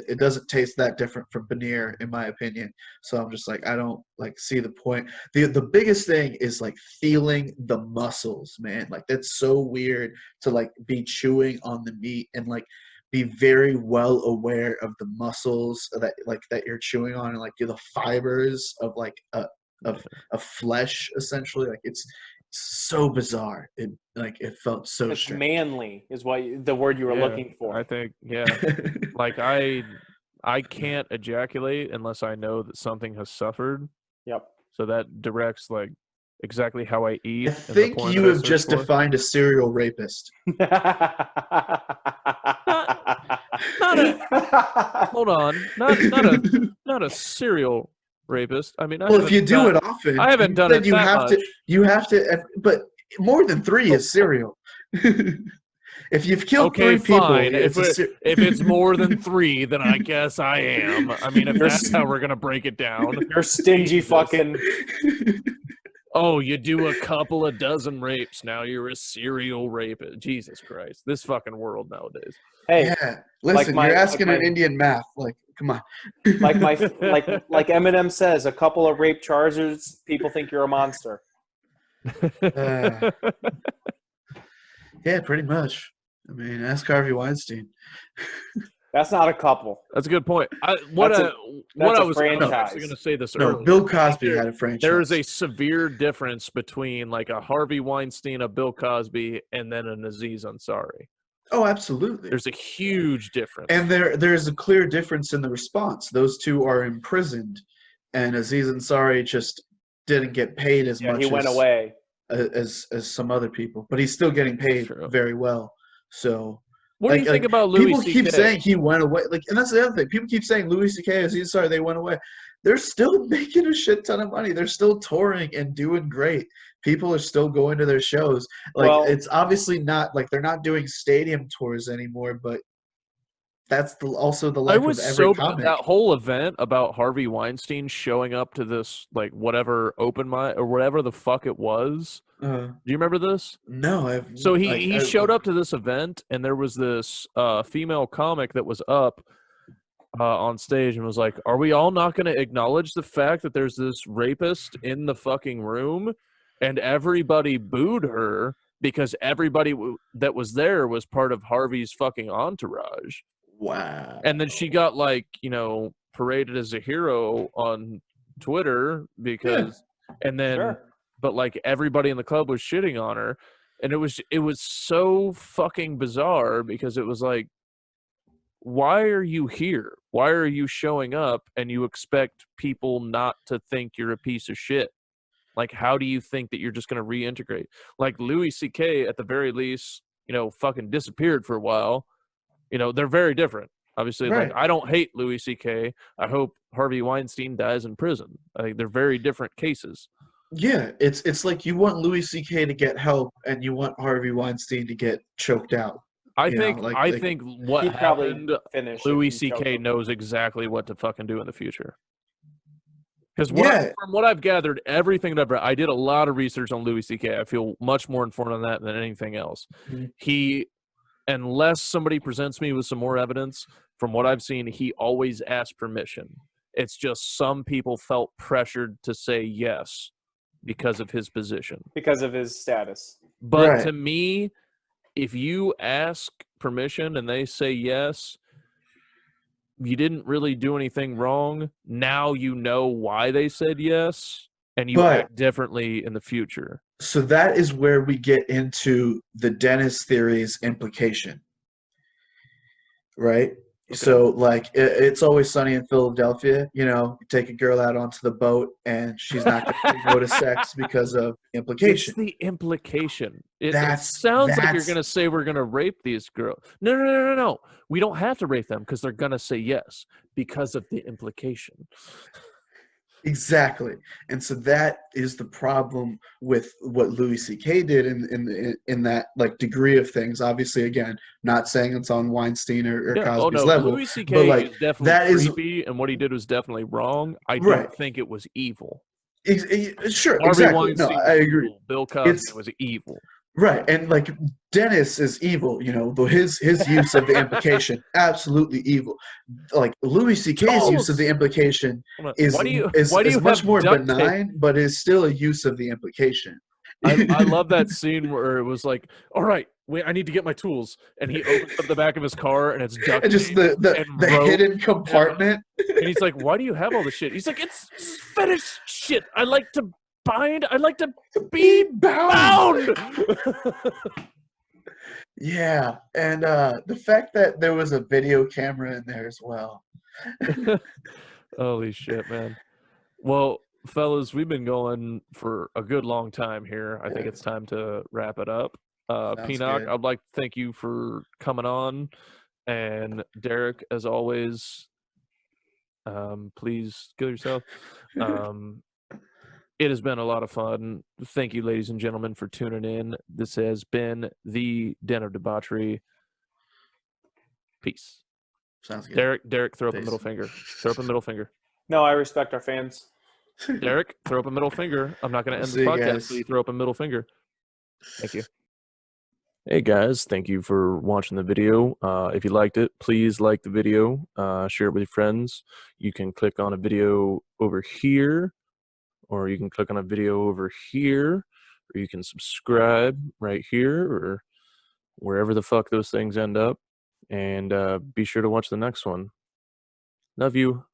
Speaker 3: It doesn't taste that different from paneer, in my opinion. So I'm just like, I don't like see the point. The biggest thing is like feeling the muscles, man. Like that's so weird to like be chewing on the meat and like be very well aware of the muscles that you're chewing on and like the fibers of like of flesh essentially. Like it's so bizarre. It felt so
Speaker 4: It's
Speaker 3: strange.
Speaker 4: manly is the word you were
Speaker 1: Yeah,
Speaker 4: looking for.
Speaker 1: I think, yeah. Like I can't ejaculate unless I know that something has suffered.
Speaker 4: Yep.
Speaker 1: So that directs like exactly how I eat.
Speaker 3: I
Speaker 1: and the
Speaker 3: think
Speaker 1: porn
Speaker 3: you
Speaker 1: that I
Speaker 3: have
Speaker 1: search
Speaker 3: just
Speaker 1: for.
Speaker 3: defined a serial rapist.
Speaker 1: Not a hold on, not a serial rapist. I mean,
Speaker 3: Well, if you do it often,
Speaker 1: I haven't done
Speaker 3: then
Speaker 1: it
Speaker 3: you
Speaker 1: that
Speaker 3: have
Speaker 1: much.
Speaker 3: to. You have to. But more than three is serial. If you've killed
Speaker 1: Okay,
Speaker 3: three people,
Speaker 1: fine.
Speaker 3: it's
Speaker 1: If it's more than 3, then I guess I am. I mean, if that's how we're gonna break it down.
Speaker 4: You're stingy
Speaker 1: Jesus.
Speaker 4: fucking.
Speaker 1: Oh, you do a couple of dozen rapes. Now you're a serial rapist. Jesus Christ. This fucking world nowadays.
Speaker 4: Hey,
Speaker 3: yeah. Listen,
Speaker 4: my-
Speaker 3: you're asking
Speaker 4: like
Speaker 3: an
Speaker 4: my-
Speaker 3: Indian math. Like, come on.
Speaker 4: like Eminem says, a couple of rape charges, people think you're a monster.
Speaker 3: Yeah, pretty much. I mean, ask Harvey Weinstein.
Speaker 4: That's not a couple.
Speaker 1: That's a good point.
Speaker 4: That's a
Speaker 1: I was
Speaker 4: franchise.
Speaker 1: actually going to say this
Speaker 3: No,
Speaker 1: earlier.
Speaker 3: Bill Cosby had a franchise.
Speaker 1: There is a severe difference between like a Harvey Weinstein, a Bill Cosby, and then an Aziz Ansari.
Speaker 3: Oh, absolutely.
Speaker 1: There's a huge difference.
Speaker 3: And there's a clear difference in the response. Those two are imprisoned, and Aziz Ansari just didn't get paid as much.
Speaker 4: He went away
Speaker 3: as some other people, but he's still getting paid very well. So,
Speaker 1: what do you think about Louis
Speaker 3: people
Speaker 1: C.K.?
Speaker 3: keep saying he went away, and that's the other thing. People keep saying Louis C.K. Aziz Ansari, they went away. They're still making a shit ton of money. They're still touring and doing great. People are still going to their shows. It's obviously not like they're not doing stadium tours anymore, but that's also the life of every comic.
Speaker 1: That whole event about Harvey Weinstein showing up to this like whatever open mic or whatever the fuck it was. Do you remember this?
Speaker 3: No.
Speaker 1: So he showed up to this event, and there was this female comic that was up on stage and was like, "Are we all not going to acknowledge the fact that there's this rapist in the fucking room?" And everybody booed her because everybody that was there was part of Harvey's fucking entourage.
Speaker 3: Wow.
Speaker 1: And then she got paraded as a hero on Twitter because, and then, but like everybody in the club was shitting on her, and it was so fucking bizarre because it was like, why are you here? Why are you showing up and you expect people not to think you're a piece of shit? Like, how do you think that you're just going to reintegrate? Like Louis C.K. at the very least, fucking disappeared for a while. They're very different. Obviously,
Speaker 3: right.
Speaker 1: Like I don't hate Louis C.K. I hope Harvey Weinstein dies in prison. I think they're very different cases.
Speaker 3: Yeah, it's like you want Louis C.K. to get help and you want Harvey Weinstein to get choked out.
Speaker 1: I think what happened, Louis C.K. knows exactly what to fucking do in the future. Because from what I've gathered, everything that I've read, I did a lot of research on Louis C.K. I feel much more informed on that than anything else. Mm-hmm. Unless somebody presents me with some more evidence, from what I've seen, he always asks permission. It's just some people felt pressured to say yes because of his position.
Speaker 4: Because of his status.
Speaker 1: But to me, if you ask permission and they say yes, you didn't really do anything wrong. Now you know why they said yes, and you act differently in the future.
Speaker 3: So that is where we get into the Dennis theory's implication, right? Okay. So, like, it's always sunny in Philadelphia. You take a girl out onto the boat, and she's not going to go to sex because of implication.
Speaker 1: It's the implication. It sounds like you're going to say we're going to rape these girls. No. We don't have to rape them because they're going to say yes because of the implication.
Speaker 3: Exactly. And so that is the problem with what Louis C.K. did in that like degree of things. Obviously, again, not saying it's on Weinstein or Cosby's level.
Speaker 1: Louis C.K. is definitely creepy, and what he did was definitely wrong. I don't think it was evil.
Speaker 3: Sure,
Speaker 1: Harvey
Speaker 3: exactly.
Speaker 1: Weinstein,
Speaker 3: no, I agree.
Speaker 1: Bill Cosby was evil.
Speaker 3: Right, and like Dennis is evil, his use of the implication, absolutely evil. Like Louis C.K.'s use of the implication is much more benign, but is still a use of the implication.
Speaker 1: I love that scene where it was like, all right, I need to get my tools, and he opens up the back of his car, and it's duct tape,
Speaker 3: just the hidden compartment.
Speaker 1: And he's like, why do you have all this shit? He's like, it's fetish shit. I like to be bound.
Speaker 3: Yeah, and the fact that there was a video camera in there as well.
Speaker 1: Holy shit, man. Well, fellas, we've been going for a good long time here. I think it's time to wrap it up. Pinak, I'd like to thank you for coming on. And Derek, as always, please kill yourself. It has been a lot of fun. Thank you, ladies and gentlemen, for tuning in. This has been the Den of Debauchery. Peace.
Speaker 3: Sounds good.
Speaker 1: Derek, throw up a middle finger. Throw up a middle finger.
Speaker 4: No, I respect our fans.
Speaker 1: Derek, throw up a middle finger. I'm not going to end this podcast until you throw up a middle finger. Thank you. Hey guys, thank you for watching the video. If you liked it, please like the video. Share it with your friends. You can click on a video over here, or you can click on a video over here, or you can subscribe right here, or wherever the fuck those things end up. And be sure to watch the next one. Love you.